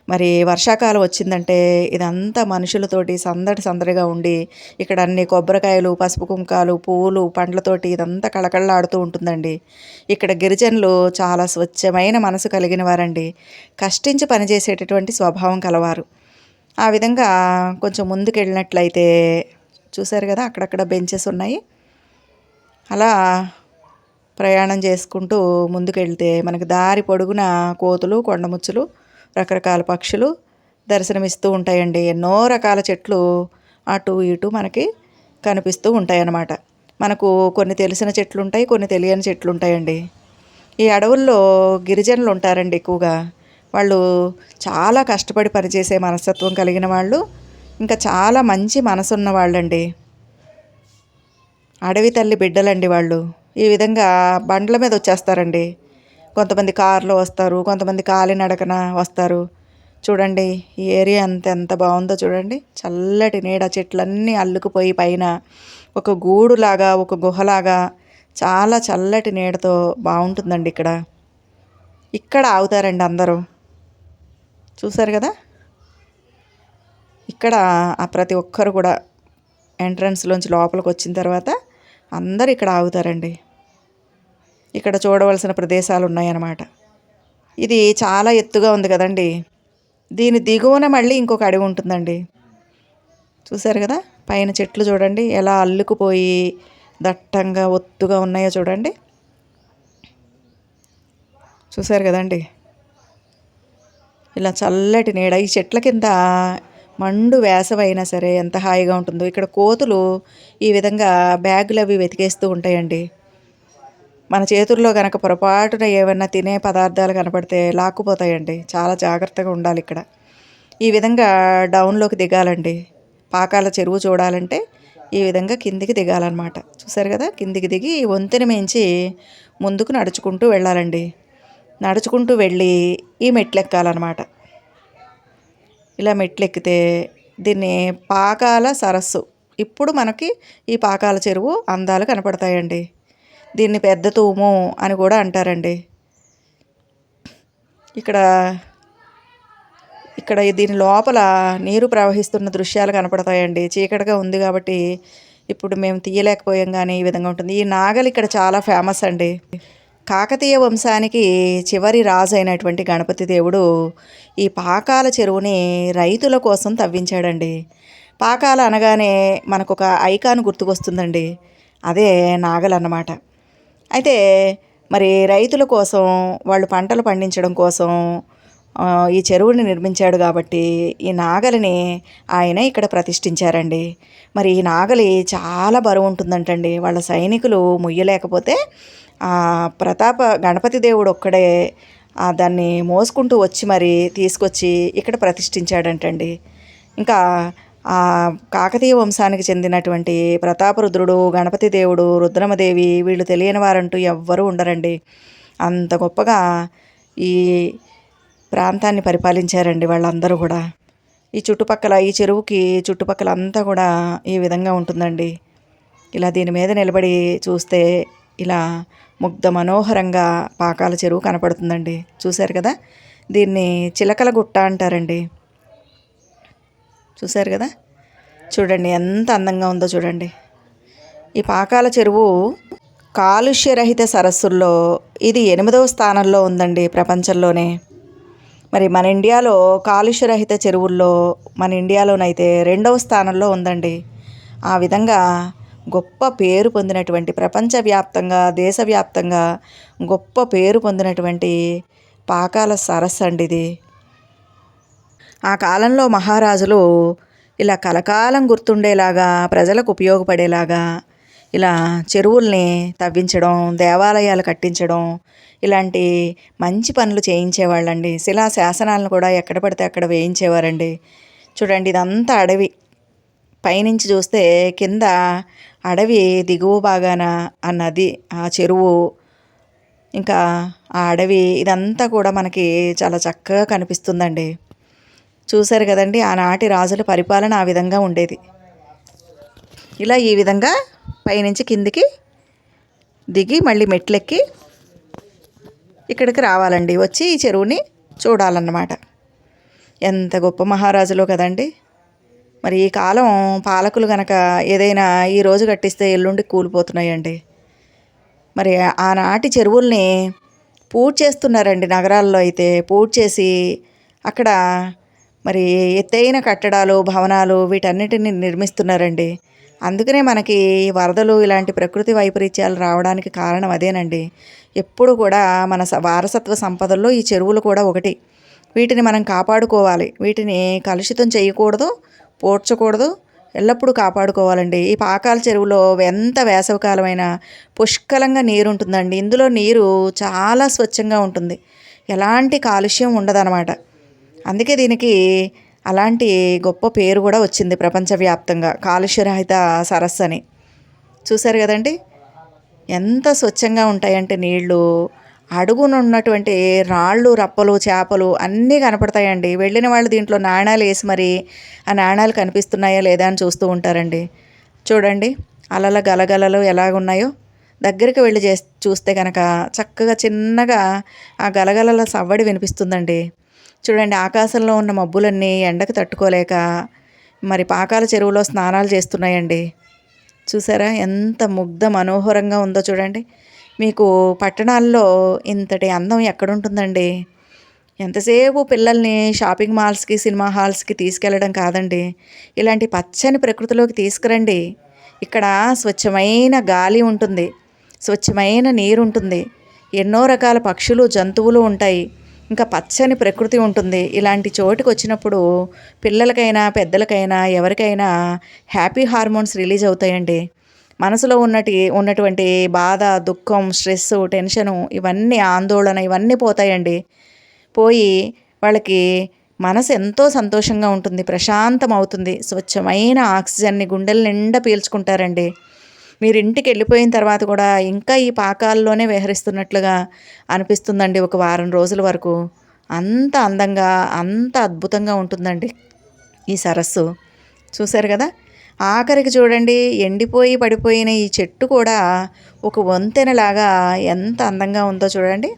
మరి వర్షాకాలం వచ్చిందంటే ఇదంతా మనుషులతోటి సందడిగా ఉండి ఇక్కడ అన్ని కొబ్బరికాయలు, పసుపు కుంకాలు, పూలు, పండ్లతోటి ఇదంతా కళకళలాడుతూ ఉంటుందండి. ఇక్కడ గిరిజనులు చాలా స్వచ్ఛమైన మనసు కలిగిన వారండి. కష్టించి పనిచేసేటటువంటి స్వభావం కలవారు. ఆ విధంగా కొంచెం ముందుకు వెళ్ళినట్లయితే చూశారు కదా, అక్కడక్కడ బెంచెస్ ఉన్నాయి. అలా ప్రయాణం చేసుకుంటూ ముందుకెళ్తే మనకు దారి పొడుగున కోతులు, కొండముచ్చులు, రకరకాల పక్షులు దర్శనమిస్తూ ఉంటాయండి. ఎన్నో రకాల చెట్లు అటు ఇటు మనకి కనిపిస్తూ ఉంటాయన్నమాట. మనకు కొన్ని తెలిసిన చెట్లు ఉంటాయి, కొన్ని తెలియని చెట్లు ఉంటాయండి. ఈ అడవుల్లో గిరిజనులు ఉంటారండి ఎక్కువగా. వాళ్ళు చాలా కష్టపడి పనిచేసే మనస్తత్వం కలిగిన వాళ్ళు, ఇంకా చాలా మంచి మనసున్న వాళ్ళండి. అడవి తల్లి బిడ్డలండి వాళ్ళు. ఈ విధంగా బండ్ల మీద వచ్చేస్తారండి. కొంతమంది కారులో వస్తారు, కొంతమంది కాలినడకన వస్తారు. చూడండి ఈ ఏరియా ఎంత బాగుందో చూడండి. చల్లటి నీడ, చెట్లన్నీ అల్లుకుపోయి పైన ఒక గూడులాగా, ఒక గుహలాగా చాలా చల్లటి నీడతో బాగుంటుందండి ఇక్కడ. ఇక్కడ ఆగుతారండి అందరూ. చూసారు కదా, ఇక్కడ ప్రతి ఒక్కరు కూడా ఎంట్రన్స్లోంచి లోపలికి వచ్చిన తర్వాత అందరు ఇక్కడ ఆగుతారండి. ఇక్కడ చూడవలసిన ప్రదేశాలు ఉన్నాయన్నమాట. ఇది చాలా ఎత్తుగా ఉంది కదండి. దీని దిగువన మళ్ళీ ఇంకొక అడవి ఉంటుందండి. చూసారు కదా, పైన చెట్లు చూడండి ఎలా అల్లుకుపోయి దట్టంగా ఒత్తుగా ఉన్నాయో చూడండి. చూసారు కదండి, ఇలా చల్లటి నీడ. ఈ చెట్ల కింద మండు వేసవైనా సరే ఎంత హాయిగా ఉంటుందో. ఇక్కడ కోతులు ఈ విధంగా బ్యాగులు అవి వెతికేస్తూ ఉంటాయండి. మన చేతుల్లో కనుక పొరపాటున ఏమన్నా తినే పదార్థాలు కనపడితే లాక్కుపోతాయండి. చాలా జాగ్రత్తగా ఉండాలి ఇక్కడ. ఈ విధంగా డౌన్లోకి దిగాలండి. పాకాల చెరువు చూడాలంటే ఈ విధంగా కిందికి దిగాలన్నమాట. చూసారు కదా, కిందికి దిగి వంతెన మించి ముందుకు నడుచుకుంటూ వెళ్ళాలండి. నడుచుకుంటూ వెళ్ళి ఈ మెట్లు ఎక్కాలన్నమాట. ఇలా మెట్లు ఎక్కితే దీన్ని పాకాల సరస్సు. ఇప్పుడు మనకి ఈ పాకాల చెరువు అందాలు కనపడతాయండి. దీన్ని పెద్ద తూము అని కూడా అంటారండి. ఇక్కడ దీని లోపల నీరు ప్రవహిస్తున్న దృశ్యాలు కనపడతాయండి. చీకటిగా ఉంది కాబట్టి ఇప్పుడు మేము తీయలేకపోయాం, కానీ ఈ విధంగా ఉంటుంది. ఈ నాగలి ఇక్కడ చాలా ఫేమస్ అండి. కాకతీయ వంశానికి చివరి రాజు అయినటువంటి గణపతి దేవుడు ఈ పాకాల చెరువుని రైతుల కోసం తవ్వించాడండి. పాకాల అనగానే మనకు ఒక ఐకాన్ గుర్తుకొస్తుందండి, అదే నాగలి అన్నమాట. అయితే మరి రైతుల కోసం, వాళ్ళు పంటలు పండించడం కోసం ఈ చెరువుని నిర్మించాడు కాబట్టి ఈ నాగలిని ఆయన ఇక్కడ ప్రతిష్ఠించారండి. మరి ఈ నాగలి చాలా బరువు ఉంటుందంటండి. వాళ్ళ సైనికులు మొయ్యలేకపోతే ప్రతాప గణపతి దేవుడు ఒక్కడే దాన్ని మోసుకుంటూ వచ్చి మరి తీసుకొచ్చి ఇక్కడ ప్రతిష్ఠించాడంటండి. ఇంకా కాకతీయ వంశానికి చెందినటువంటి ప్రతాపరుద్రుడు, గణపతి దేవుడు, రుద్రమదేవి వీళ్ళు తెలియని వారంటూ ఎవ్వరూ ఉండరండి. అంత గొప్పగా ఈ ప్రాంతాన్ని పరిపాలించారండి వాళ్ళందరూ కూడా. ఈ చుట్టుపక్కల, ఈ చెరువుకి చుట్టుపక్కల అంతా కూడా ఈ విధంగా ఉంటుందండి. ఇలా దీని మీద నిలబడి చూస్తే ఇలా ముగ్ధ మనోహరంగా పాకాల చెరువు కనపడుతుందండి. చూశారు కదా, దీన్ని చిలకల గుట్ట అంటారండి. చూశారు కదా, చూడండి ఎంత అందంగా ఉందో చూడండి. ఈ పాకాల చెరువు కాలుష్యరహిత సరస్సుల్లో ఇది 8వ స్థానంలో ఉందండి ప్రపంచంలోనే. మరి మన ఇండియాలో కాలుష్యరహిత చెరువుల్లో మన ఇండియాలోనైతే 2వ స్థానంలో ఉందండి. ఆ విధంగా గొప్ప పేరు పొందినటువంటి, ప్రపంచవ్యాప్తంగా దేశవ్యాప్తంగా గొప్ప పేరు పొందినటువంటి పాకాల సరస్సు అండి ఇది. ఆ కాలంలో మహారాజులు ఇలా కలకాలం గుర్తుండేలాగా, ప్రజలకు ఉపయోగపడేలాగా ఇలా చెరువుల్ని తవ్వించడం, దేవాలయాలు కట్టించడం, ఇలాంటి మంచి పనులు చేయించేవాళ్ళండి. శిలా శాసనాలను కూడా ఎక్కడ పడితే అక్కడ వేయించేవారండి. చూడండి, ఇదంతా అడవి. పైనుంచి చూస్తే కింద అడవి, దిగువ భాగాన ఆ నది, ఆ చెరువు, ఇంకా ఆ అడవి, ఇదంతా కూడా మనకి చాలా చక్కగా కనిపిస్తుందండి. చూశారు కదండి, ఆనాటి రాజుల పరిపాలన ఆ విధంగా ఉండేది. ఇలా ఈ విధంగా పైనుంచి కిందికి దిగి మళ్ళీ మెట్లెక్కి ఇక్కడికి రావాలండి. వచ్చి ఈ చెరువుని చూడాలన్నమాట. ఎంత గొప్ప మహారాజులో కదండి. మరి ఈ కాలం పాలకులు కనుక ఏదైనా ఈరోజు కట్టిస్తే ఎల్లుండి కూలిపోతున్నాయండి. మరి ఆనాటి చెరువుల్ని పూడ్చి చేస్తున్నారండి. నగరాల్లో అయితే పూడ్చి చేసి అక్కడ మరి ఎత్తైన కట్టడాలు, భవనాలు వీటన్నిటిని నిర్మిస్తున్నారండి. అందుకనే మనకి వరదలు ఇలాంటి ప్రకృతి వైపరీత్యాలు రావడానికి కారణం అదేనండి. ఎప్పుడు కూడా మన వారసత్వ సంపదల్లో ఈ చెరువులు కూడా ఒకటి. వీటిని మనం కాపాడుకోవాలి. వీటిని కలుషితం చేయకూడదు, పూడ్చకూడదు, ఎల్లప్పుడూ కాపాడుకోవాలండి. ఈ పాకాల చెరువులో ఎంత వేసవికాలమైనా పుష్కలంగా నీరు ఉంటుందండి. ఇందులో నీరు చాలా స్వచ్ఛంగా ఉంటుంది. ఎలాంటి కాలుష్యం ఉండదన్నమాట. అందుకే దీనికి అలాంటి గొప్ప పేరు కూడా వచ్చింది ప్రపంచవ్యాప్తంగా, కాలుష్యరహిత సరస్సు అని. చూశారు కదండి ఎంత స్వచ్ఛంగా ఉంటాయంటే నీళ్ళు. అడుగునున్నటువంటి రాళ్ళు, రప్పలు, చేపలు అన్నీ కనపడతాయండి. వెళ్ళిన వాళ్ళు దీంట్లో నాణాలు వేసి మరి ఆ నాణాలు కనిపిస్తున్నాయా లేదా అని చూస్తూ ఉంటారండి. చూడండి అలల గలగలలు ఎలాగున్నాయో. దగ్గరికి వెళ్ళి చూస్తే కనుక చక్కగా చిన్నగా ఆ గలగలల సవ్వడి వినిపిస్తుందండి. చూడండి ఆకాశంలో ఉన్న మబ్బులన్నీ ఎండకు తట్టుకోలేక మరి పాకాల చెరువులో స్నానాలు చేస్తున్నాయండి. చూసారా ఎంత ముగ్ధ మనోహరంగా ఉందో చూడండి. మీకు పట్టణాల్లో ఇంతటి అందం ఎక్కడుంటుందండి. ఎంతసేపు పిల్లల్ని షాపింగ్ మాల్స్కి, సినిమా హాల్స్కి తీసుకెళ్ళడం కాదండి, ఇలాంటి పచ్చని ప్రకృతిలోకి తీసుకురండి. ఇక్కడ స్వచ్ఛమైన గాలి ఉంటుంది, స్వచ్ఛమైన నీరు ఉంటుంది, ఎన్నో రకాల పక్షులు, జంతువులు ఉంటాయి, ఇంకా పచ్చని ప్రకృతి ఉంటుంది. ఇలాంటి చోటుకు వచ్చినప్పుడు పిల్లలకైనా పెద్దలకైనా ఎవరికైనా హ్యాపీ హార్మోన్స్ రిలీజ్ అవుతాయండి. మనసులో ఉన్నటువంటి బాధ, దుఃఖం, స్ట్రెస్, టెన్షను, ఇవన్నీ ఆందోళన ఇవన్నీ పోతాయండి. పోయి వాళ్ళకి మనసు ఎంతో సంతోషంగా ఉంటుంది, ప్రశాంతం అవుతుంది. స్వచ్ఛమైన ఆక్సిజన్ని గుండెల నిండా పీల్చుకుంటారండి. మీరు ఇంటికి వెళ్ళిపోయిన తర్వాత కూడా ఇంకా ఈ పాకాల్లోనే విహరిస్తున్నట్లుగా అనిపిస్తుందండి ఒక వారం రోజుల వరకు. అంత అందంగా, అంత అద్భుతంగా ఉంటుందండి ఈ సరస్సు. చూశారు కదా. ఆఖరికి చూడండి ఎండిపోయి పడిపోయిన ఈ చెట్టు కూడా ఒక వంతెనలాగా ఎంత అందంగా ఉందో చూడండి.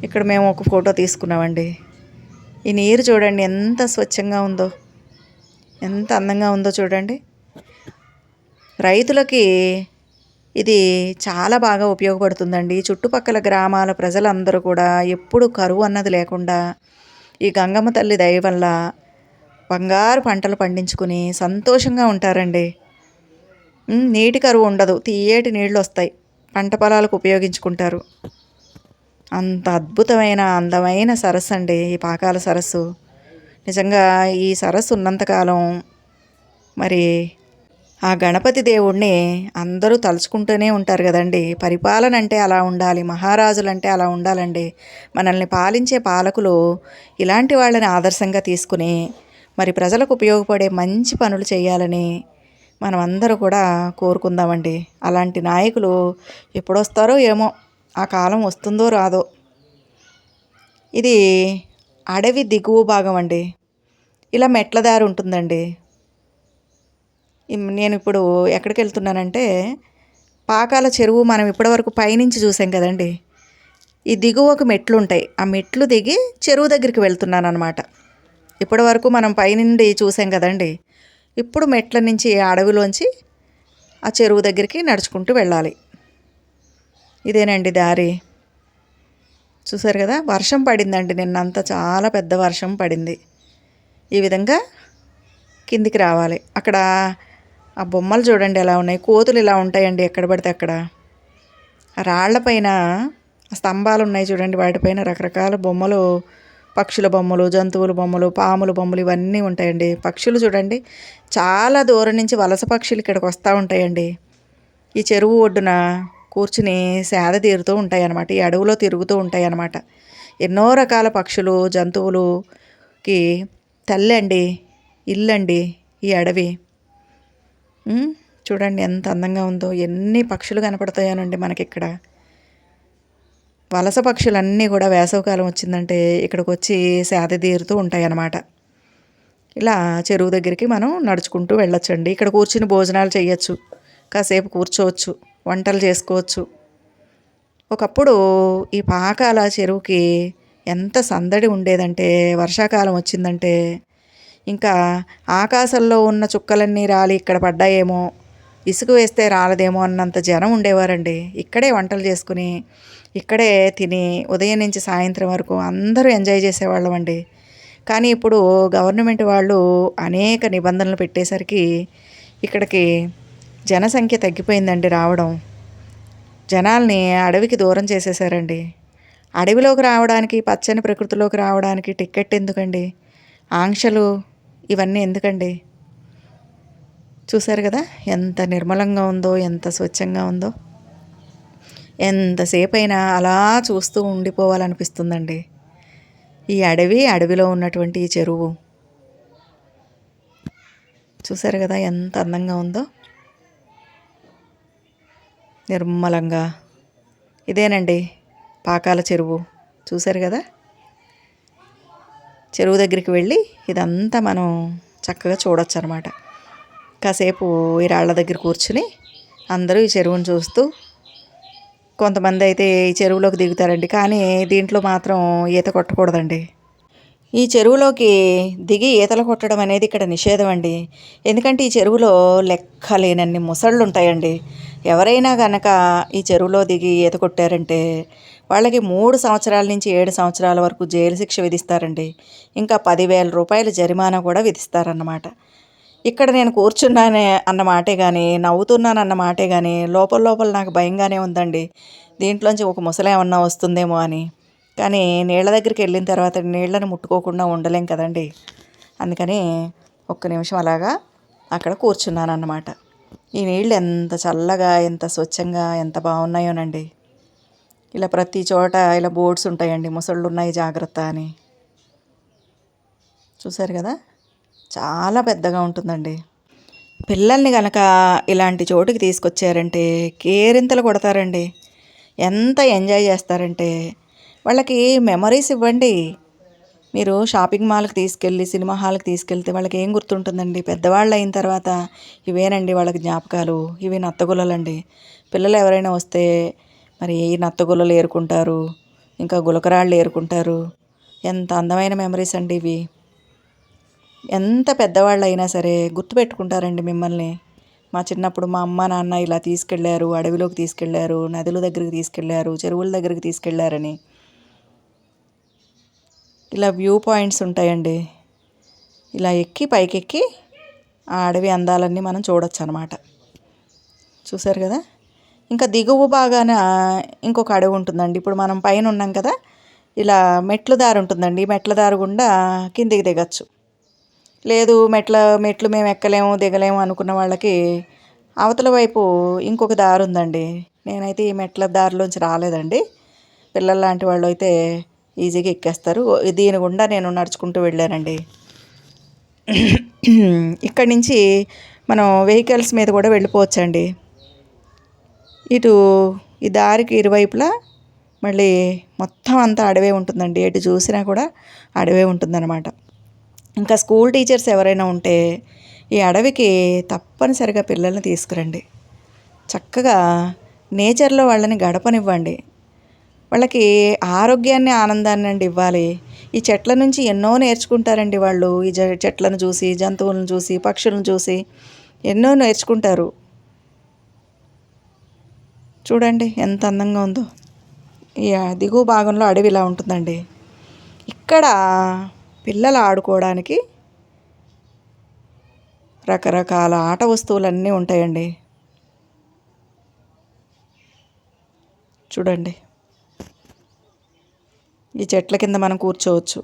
ఇక్కడ మేము ఒక ఫోటో తీసుకున్నామండి. ఈ నీరు చూడండి ఎంత స్వచ్ఛంగా ఉందో, ఎంత అందంగా ఉందో చూడండి. రైతులకి ఇది చాలా బాగా ఉపయోగపడుతుందండి. చుట్టుపక్కల గ్రామాల ప్రజలందరూ కూడా ఎప్పుడు కరువు అన్నది లేకుండా ఈ గంగమ్మ తల్లి దయ వల్ల బంగారు పంటలు పండించుకుని సంతోషంగా ఉంటారండి. నీటి కరువు ఉండదు, తీయేటి నీళ్ళు వస్తాయి, పంట పొలాలకు ఉపయోగించుకుంటారు. అంత అద్భుతమైన అందమైన సరస్సు అండి ఈ పాకాల సరస్సు. నిజంగా ఈ సరస్సు ఉన్నంతకాలం మరి ఆ గణపతి దేవుణ్ణి అందరూ తలుచుకుంటూనే ఉంటారు కదండి. పరిపాలన అంటే అలా ఉండాలి, మహారాజులంటే అలా ఉండాలండి. మనల్ని పాలించే పాలకులు ఇలాంటి వాళ్ళని ఆదర్శంగా తీసుకుని మరి ప్రజలకు ఉపయోగపడే మంచి పనులు చేయాలని మనం అందరూ కూడా కోరుకుందామండి. అలాంటి నాయకులు ఎప్పుడొస్తారో ఏమో, ఆ కాలం వస్తుందో రాదో. ఇది అడవి దిగువ భాగం అండి. ఇలా మెట్ల దారి ఉంటుందండి. నేను ఇప్పుడు ఎక్కడికి వెళ్తున్నానంటే పాకాల చెరువు మనం ఇప్పటివరకు పైనుంచి చూసాం కదండి. ఈ దిగువకు మెట్లు ఉంటాయి, ఆ మెట్లు దిగి చెరువు దగ్గరికి వెళ్తున్నాను అనమాట. ఇప్పటివరకు మనం పైనుండి చూసాం కదండి. ఇప్పుడు మెట్ల నుంచి అడవిలోంచి ఆ చెరువు దగ్గరికి నడుచుకుంటూ వెళ్ళాలి. ఇదేనండి దారి. చూసారు కదా. వర్షం పడిందండి నిన్నంతా, చాలా పెద్ద వర్షం పడింది. ఈ విధంగా కిందికి రావాలి. అక్కడ ఆ బొమ్మలు చూడండి ఎలా ఉన్నాయి. కోతులు ఇలా ఉంటాయండి ఎక్కడ పడితే అక్కడ. ఆ రాళ్లపైన స్తంభాలు ఉన్నాయి చూడండి, వాటిపైన రకరకాల బొమ్మలు, పక్షుల బొమ్మలు, జంతువుల బొమ్మలు, పాముల బొమ్మలు ఇవన్నీ ఉంటాయండి. పక్షులు చూడండి, చాలా దూరం నుంచి వలస పక్షులు ఇక్కడికి వస్తూ ఉంటాయండి. ఈ చెరువు ఒడ్డున కూర్చుని సేద తీరుతూ ఉంటాయి అన్నమాట. ఈ అడవిలో తిరుగుతూ ఉంటాయి అన్నమాట. ఎన్నో రకాల పక్షులు, జంతువులుకి తల్లి అండి, ఇల్లండి ఈ అడవి. చూడండి ఎంత అందంగా ఉందో. ఎన్ని పక్షులు కనపడతాయోనండి మనకి ఇక్కడ. వలస పక్షులన్నీ కూడా వేసవికాలం వచ్చిందంటే ఇక్కడికి వచ్చి సేద తీరుతూ ఉంటాయి అన్నమాట. ఇలా చెరువు దగ్గరికి మనం నడుచుకుంటూ వెళ్ళొచ్చండి. ఇక్కడ కూర్చుని భోజనాలు చేయొచ్చు, కాసేపు కూర్చోవచ్చు, వంటలు చేసుకోవచ్చు. ఒకప్పుడు ఈ పాకాల చెరువుకి ఎంత సందడి ఉండేదంటే వర్షాకాలం వచ్చిందంటే ఇంకా ఆకాశంలో ఉన్న చుక్కలన్నీ రాలి ఇక్కడ పడ్డాయేమో, ఇసుక వేస్తే రాలదేమో అన్నంత జనం ఉండేవారండి. ఇక్కడే వంటలు చేసుకుని ఇక్కడే తిని ఉదయం నుంచి సాయంత్రం వరకు అందరూ ఎంజాయ్ చేసేవాళ్ళం అండి. కానీ ఇప్పుడు గవర్నమెంట్ వాళ్ళు అనేక నిబంధనలు పెట్టేసరికి ఇక్కడికి జనసంఖ్య తగ్గిపోయిందండి రావడం. జనాల్ని అడవికి దూరం చేసేసారండి. అడవిలోకి రావడానికి, పచ్చని ప్రకృతిలోకి రావడానికి టికెట్ ఎందుకండి? ఆంక్షలు ఇవన్నీ ఎందుకండి? చూశారు కదా ఎంత నిర్మలంగా ఉందో, ఎంత స్వచ్ఛంగా ఉందో. ఎంతసేపు అయినా అలా చూస్తూ ఉండిపోవాలనిపిస్తుందండి. ఈ అడవిలో ఉన్నటువంటి ఈ చెరువు చూశారు కదా ఎంత అందంగా ఉందో, నిర్మలంగా. ఇదేనండి పాకాల చెరువు. చూశారు కదా, చెరువు దగ్గరికి వెళ్ళి ఇదంతా మనం చక్కగా చూడొచ్చు అనమాట. కాసేపు ఈ రాళ్ళ దగ్గర కూర్చుని అందరూ ఈ చెరువును చూస్తూ, కొంతమంది అయితే ఈ చెరువులోకి దిగుతారండి. కానీ దీంట్లో మాత్రం ఈత కొట్టకూడదండి. ఈ చెరువులోకి దిగి ఈతలు కొట్టడం అనేది ఇక్కడ నిషేధం అండి. ఎందుకంటే ఈ చెరువులో లెక్కలేనన్ని ముసళ్ళు ఉంటాయండి. ఎవరైనా కనుక ఈ చెరువులో దిగి ఈత కొట్టారంటే వాళ్ళకి 3 సంవత్సరాల నుంచి 7 సంవత్సరాల వరకు జైలు శిక్ష విధిస్తారండి. ఇంకా 10,000 రూపాయల జరిమానా కూడా విధిస్తారన్నమాట. ఇక్కడ నేను కూర్చున్నానే అన్న మాటే కానీ, నవ్వుతున్నాను అన్న మాటే కానీ లోపల లోపల నాకు భయంగానే ఉందండి. దీంట్లోంచి ఒక ముసలి ఏమన్నా వస్తుందేమో అని. కానీ నీళ్ళ దగ్గరికి వెళ్ళిన తర్వాత నీళ్ళని ముట్టుకోకుండా ఉండలేం కదండి. అందుకని ఒక్క నిమిషం అలాగా అక్కడ కూర్చున్నాను అన్నమాట. ఈ నీళ్ళు ఎంత చల్లగా, ఎంత స్వచ్ఛంగా, ఎంత బాగున్నాయోనండి. ఇలా ప్రతి చోట ఇలా బోర్డ్స్ ఉంటాయండి, ముసళ్ళు ఉన్నాయి జాగ్రత్త అని. చూశారు కదా, చాలా పెద్దగా ఉంటుందండి. పిల్లల్ని కనుక ఇలాంటి చోటుకి తీసుకొచ్చారంటే కేరింతలు కొడతారండి. ఎంత ఎంజాయ్ చేస్తారంటే వాళ్ళకి మెమరీస్ ఇవ్వండి. మీరు షాపింగ్ మాల్కి తీసుకెళ్ళి, సినిమా హాల్కి తీసుకెళ్తే వాళ్ళకి ఏం గుర్తుంటుందండి? పెద్దవాళ్ళు అయిన తర్వాత ఇవేనండి వాళ్ళకి జ్ఞాపకాలు. ఇవి నత్తగుల్లలండి. పిల్లలు ఎవరైనా వస్తే మరి ఈ నత్తగుల్లలు ఏరుకుంటారు, ఇంకా గులకరాళ్ళు ఏరుకుంటారు. ఎంత అందమైన మెమరీస్ అండి ఇవి. ఎంత పెద్దవాళ్ళు అయినా సరే గుర్తుపెట్టుకుంటారండి మిమ్మల్ని. మా చిన్నప్పుడు మా అమ్మ నాన్న ఇలా తీసుకెళ్ళారు, అడవిలోకి తీసుకెళ్ళారు, నదుల దగ్గరికి తీసుకెళ్ళారు, చెరువుల దగ్గరికి తీసుకెళ్ళారని. ఇలా వ్యూ పాయింట్స్ ఉంటాయండి. ఇలా ఎక్కి పైకెక్కి ఆ అడవి అందాలన్నీ మనం చూడొచ్చు అనమాట. చూశారు కదా, ఇంకా దిగువ బాగాన ఇంకొక అడవి ఉంటుందండి. ఇప్పుడు మనం పైన ఉన్నాం కదా, ఇలా మెట్ల దారి ఉంటుందండి. మెట్ల దారి గుండా కిందికి దిగచ్చు. లేదు మెట్లు మేము ఎక్కలేము, దిగలేము అనుకున్న వాళ్ళకి అవతల వైపు ఇంకొక దారి ఉందండి. నేనైతే ఈ మెట్ల దారిలోంచి రాలేదండి. పిల్లలు లాంటి వాళ్ళు అయితే ఈజీగా ఎక్కేస్తారు. దీని గుండా నేను నడుచుకుంటూ వెళ్ళానండి. ఇక్కడి నుంచి మనం వెహికల్స్ మీద కూడా వెళ్ళిపోవచ్చండి. ఇటు ఈ దారికి ఇరువైపులా మళ్ళీ మొత్తం అంతా అడవే ఉంటుందండి. ఎటు చూసినా కూడా అడవే ఉంటుందన్నమాట. ఇంకా స్కూల్ టీచర్స్ ఎవరైనా ఉంటే ఈ అడవికి తప్పనిసరిగా పిల్లల్ని తీసుకురండి. చక్కగా నేచర్లో వాళ్ళని గడపనివ్వండి. వాళ్ళకి ఆరోగ్యాన్ని, ఆనందాన్ని అండి ఇవ్వాలి. ఈ చెట్ల నుంచి ఎన్నో నేర్చుకుంటారండి వాళ్ళు. ఈ చెట్లను చూసి, జంతువులను చూసి, పక్షులను చూసి ఎన్నో నేర్చుకుంటారు. చూడండి ఎంత అందంగా ఉందో. ఈ దిగువ భాగంలో అడవి ఇలా ఉంటుందండి. ఇక్కడ పిల్లలు ఆడుకోవడానికి రకరకాల ఆట వస్తువులన్నీ ఉంటాయండి. చూడండి, ఈ చెట్ల కింద మనం కూర్చోవచ్చు.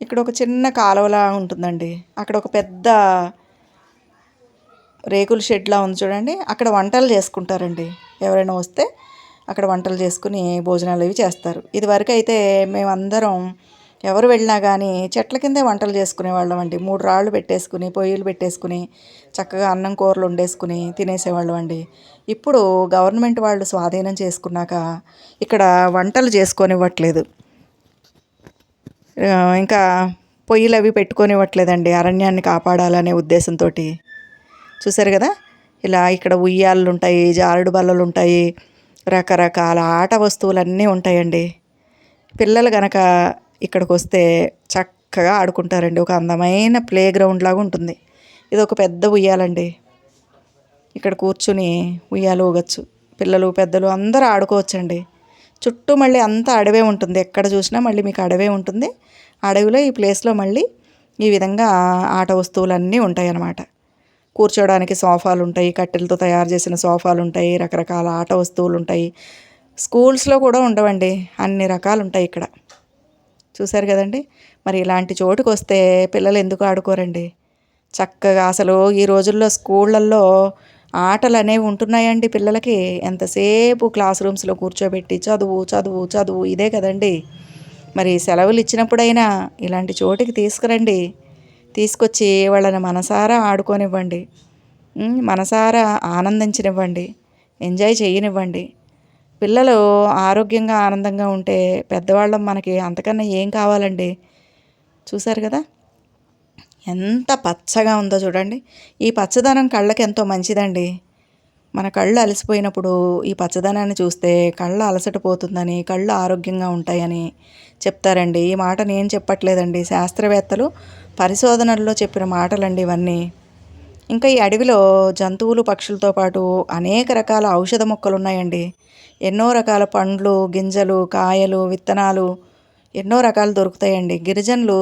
ఇక్కడ ఒక చిన్న కాలువలా ఉంటుందండి. అక్కడ ఒక పెద్ద రేకుల షెడ్లా ఉంది చూడండి. అక్కడ వంటలు చేసుకుంటారండి. ఎవరైనా వస్తే అక్కడ వంటలు చేసుకుని భోజనాలు ఇవి చేస్తారు. ఇదివరకు అయితే మేమందరం ఎవరు వెళ్ళినా కానీ చెట్ల కిందే వంటలు చేసుకునేవాళ్ళం అండి. 3 రాళ్ళు పెట్టేసుకుని, పొయ్యిలు పెట్టేసుకుని చక్కగా అన్నం కూరలు వండేసుకుని తినేసేవాళ్ళం అండి. ఇప్పుడు గవర్నమెంట్ వాళ్ళు స్వాధీనం చేసుకున్నాక ఇక్కడ వంటలు చేసుకొనివ్వట్లేదు. ఇంకా పొయ్యిలు అవి పెట్టుకొనివ్వట్లేదండి, అరణ్యాన్ని కాపాడాలనే ఉద్దేశంతో. చూశారు కదా, ఇలా ఇక్కడ ఉయ్యాళ్ళు ఉంటాయి, జారుడు బల్లలు ఉంటాయి, రకరకాల ఆట వస్తువులన్నీ ఉంటాయండి. పిల్లలు గనక ఇక్కడికి వస్తే చక్కగా ఆడుకుంటారండి. ఒక అందమైన ప్లే గ్రౌండ్ లాగా ఉంటుంది. ఇది ఒక పెద్ద ఉయ్యాలండి. ఇక్కడ కూర్చుని ఉయ్యాలు ఊగచ్చు. పిల్లలు పెద్దలు అందరూ ఆడుకోవచ్చండి. చుట్టూ మళ్ళీ అంతా అడవే ఉంటుంది. ఎక్కడ చూసినా మళ్ళీ మీకు అడవే ఉంటుంది. అడవిలో ఈ ప్లేస్లో మళ్ళీ ఈ విధంగా ఆట వస్తువులన్నీ ఉంటాయన్నమాట. కూర్చోడానికి సోఫాలు ఉంటాయి, కట్టెలతో తయారు చేసిన సోఫాలు ఉంటాయి, రకరకాల ఆట వస్తువులు ఉంటాయి. స్కూల్స్లో కూడా ఉండవండి, అన్ని రకాలు ఉంటాయి ఇక్కడ. చూశారు కదండి. మరి ఇలాంటి చోటుకు వస్తే పిల్లలు ఎందుకు ఆడుకోరండి? చక్కగా అసలు ఈ రోజుల్లో స్కూళ్ళల్లో ఆటలు అనేవి ఉంటున్నాయండి పిల్లలకి. ఎంతసేపు క్లాస్ రూమ్స్లో కూర్చోబెట్టి చదువు చదువు చదువు ఇదే కదండి. మరి సెలవులు ఇచ్చినప్పుడైనా ఇలాంటి చోటికి తీసుకురండి. తీసుకొచ్చి వాళ్ళని మనసారా ఆడుకోనివ్వండి, మనసారా ఆనందించనివ్వండి, ఎంజాయ్ చేయనివ్వండి. పిల్లలు ఆరోగ్యంగా ఆనందంగా ఉంటే పెద్దవాళ్ళం మనకి అంతకన్నా ఏం కావాలండి. చూశారు కదా ఎంత పచ్చగా ఉందో చూడండి. ఈ పచ్చదనం కళ్ళకి ఎంతో మంచిదండి. మన కళ్ళు అలసిపోయినప్పుడు ఈ పచ్చదనాన్ని చూస్తే కళ్ళ అలసట పోతుందని, కళ్ళు ఆరోగ్యంగా ఉంటాయని చెప్తారండి. ఈ మాట నేను చెప్పట్లేదండి, శాస్త్రవేత్తలు పరిశోధనల్లో చెప్పిన మాటలండి ఇవన్నీ. ఇంకా ఈ అడవిలో జంతువులు పక్షులతో పాటు అనేక రకాల ఔషధ మొక్కలు ఉన్నాయండి. ఎన్నో రకాల పండ్లు, గింజలు, కాయలు, విత్తనాలు ఎన్నో రకాలు దొరుకుతాయండి. గిరిజనులు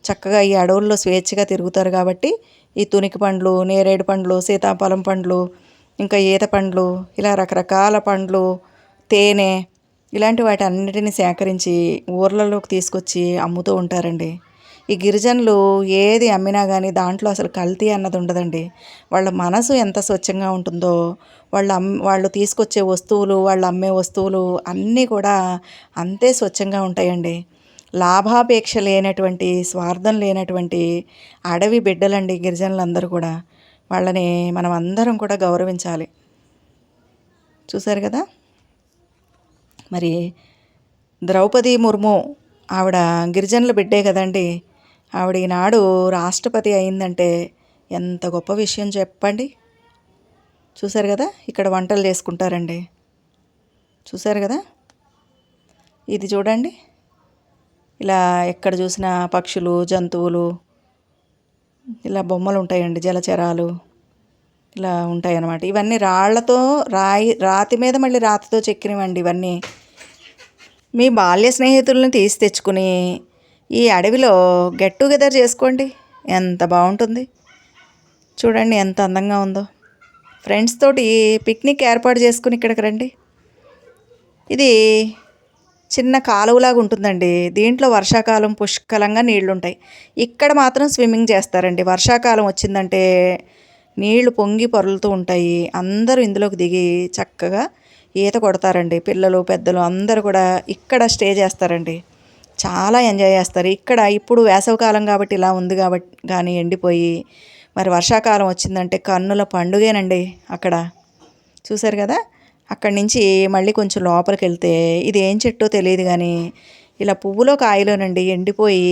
చక్కగా ఈ అడవుల్లో స్వేచ్ఛగా తిరుగుతారు కాబట్టి ఈ తునికి పండ్లు, నేరేడు పండ్లు, సీతాఫలం పండ్లు, ఇంకా ఈత పండ్లు, ఇలా రకరకాల పండ్లు, తేనె, ఇలాంటి వాటి అన్నిటిని సేకరించి ఊర్లలోకి తీసుకొచ్చి అమ్ముతూ ఉంటారండి. ఈ గిరిజనులు ఏది అమ్మినా కానీ దాంట్లో అసలు కల్తీ అన్నది ఉండదండి. వాళ్ళ మనసు ఎంత స్వచ్ఛంగా ఉంటుందో వాళ్ళు తీసుకొచ్చే వస్తువులు, వాళ్ళు అమ్మే వస్తువులు అన్నీ కూడా అంతే స్వచ్ఛంగా ఉంటాయండి. లాభాపేక్ష లేనటువంటి, స్వార్థం లేనటువంటి అడవి బిడ్డలండి గిరిజనులందరూ కూడా. వాళ్ళని మనం అందరం కూడా గౌరవించాలి. చూశారు కదా. మరి ద్రౌపది ముర్ము ఆవిడ గిరిజనుల బిడ్డే కదండి. ఆవిడ ఈనాడు రాష్ట్రపతి అయిందంటే ఎంత గొప్ప విషయం చెప్పండి. చూశారు కదా, ఇక్కడ వంటలు చేసుకుంటారండి. చూశారు కదా, ఇది చూడండి. ఇలా ఎక్కడ చూసినా పక్షులు, జంతువులు, ఇలా బొమ్మలు ఉంటాయండి, జలచరాలు ఇలా ఉంటాయన్నమాట. ఇవన్నీ రాళ్లతో రాతి మీద మళ్ళీ రాతితో చెక్కినవండి ఇవన్నీ. మీ బాల్య స్నేహితులను తీసి తెచ్చుకుని ఈ అడవిలో గెట్ టుగెదర్ చేసుకోండి, ఎంత బాగుంటుంది చూడండి, ఎంత అందంగా ఉందో. ఫ్రెండ్స్ తోటి పిక్నిక్ ఏర్పాటు చేసుకుని ఇక్కడికి రండి. ఇది చిన్న కాలువలాగా ఉంటుందండి. దీంట్లో వర్షాకాలం పుష్కలంగా నీళ్లు ఉంటాయి. ఇక్కడ మాత్రం స్విమ్మింగ్ చేస్తారండి. వర్షాకాలం వచ్చిందంటే నీళ్లు పొంగి పొరలుతూ ఉంటాయి. అందరూ ఇందులోకి దిగి చక్కగా ఈత కొడతారండి. పిల్లలు, పెద్దలు అందరూ కూడా ఇక్కడ స్టే చేస్తారండి. చాలా ఎంజాయ్ చేస్తారు. ఇక్కడ ఇప్పుడు వేసవికాలం కాబట్టి ఇలా ఉంది కాబట్టి కానీ ఎండిపోయి, మరి వర్షాకాలం వచ్చిందంటే కన్నుల పండుగేనండి అక్కడ. చూశారు కదా. అక్కడి నుంచి మళ్ళీ కొంచెం లోపలికి వెళ్తే ఇది ఏం చెట్టో తెలియదు కానీ ఇలా పువ్వులో కాయలోనండి ఎండిపోయి,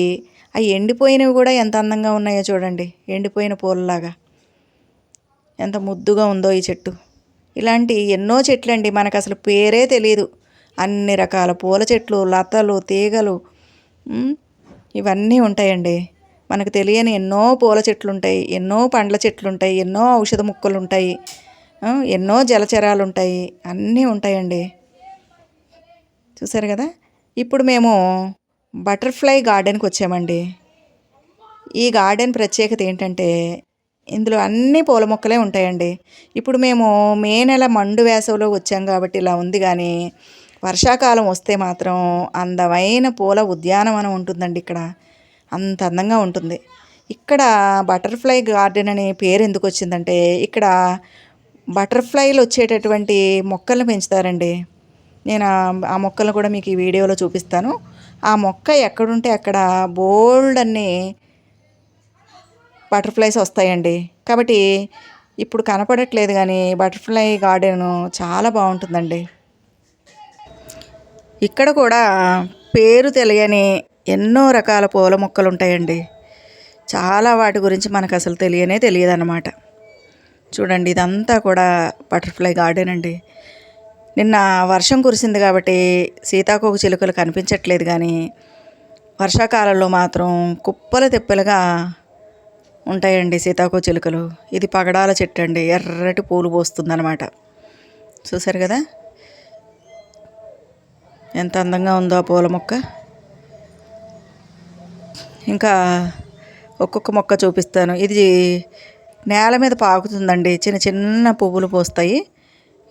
ఆ ఎండిపోయినవి కూడా ఎంత అందంగా ఉన్నాయో చూడండి. ఎండిపోయిన పూలలాగా ఎంత ముద్దుగా ఉందో ఈ చెట్టు. ఇలాంటి ఎన్నో చెట్లండి, మనకు అసలు పేరే తెలియదు. అన్ని రకాల పూల చెట్లు, లతలు, తీగలు ఇవన్నీ ఉంటాయండి. మనకు తెలియని ఎన్నో పూల చెట్లు ఉంటాయి, ఎన్నో పండ్ల చెట్లు ఉంటాయి, ఎన్నో ఔషధ మొక్కలు ఉంటాయి, ఎన్నో జలచరాలు ఉంటాయి, అన్నీ ఉంటాయండి. చూశారు కదా. ఇప్పుడు మేము బటర్ఫ్లై గార్డెన్కి వచ్చామండి. ఈ గార్డెన్ ప్రత్యేకత ఏంటంటే ఇందులో అన్ని పూల మొక్కలే ఉంటాయండి. ఇప్పుడు మేము మే నెల మండు వేసవిలో వచ్చాం కాబట్టి ఇలా ఉంది, కానీ వర్షాకాలం వస్తే మాత్రం అందమైన పూల ఉద్యానవనం ఉంటుందండి ఇక్కడ. అంత అందంగా ఉంటుంది. ఇక్కడ బటర్ఫ్లై గార్డెన్ అనే పేరు ఎందుకు వచ్చిందంటే ఇక్కడ బటర్ఫ్లైలు వచ్చేటటువంటి మొక్కలను పెంచుతారండి. నేను ఆ మొక్కలను కూడా మీకు ఈ వీడియోలో చూపిస్తాను. ఆ మొక్క ఎక్కడుంటే అక్కడ బోల్డ్ అన్ని బటర్ఫ్లైస్ వస్తాయండి. కాబట్టి ఇప్పుడు కనపడట్లేదు, కానీ బటర్ఫ్లై గార్డెను చాలా బాగుంటుందండి. ఇక్కడ కూడా పేరు తెలియని ఎన్నో రకాల పూల మొక్కలు ఉంటాయండి. చాలా వాటి గురించి మనకు అసలు తెలియదు అన్నమాట. చూడండి, ఇదంతా కూడా బటర్ఫ్లై గార్డెన్ అండి. నిన్న వర్షం కురిసింది కాబట్టి సీతాకోక చిలుకలు కనిపించట్లేదు, కానీ వర్షాకాలంలో మాత్రం కుప్పలు తెప్పలుగా ఉంటాయండి సీతాకోక చిలుకలు. ఇది పగడాల చెట్టు అండి, ఎర్రటి పూలు పోస్తుందన్నమాట. చూశారు కదా ఎంత అందంగా ఉందో ఆ పూల మొక్క. ఇంకా ఒక్కొక్క మొక్క చూపిస్తాను. ఇది నేల మీద పాకుతుందండి. చిన్న చిన్న పువ్వులు పూస్తాయి.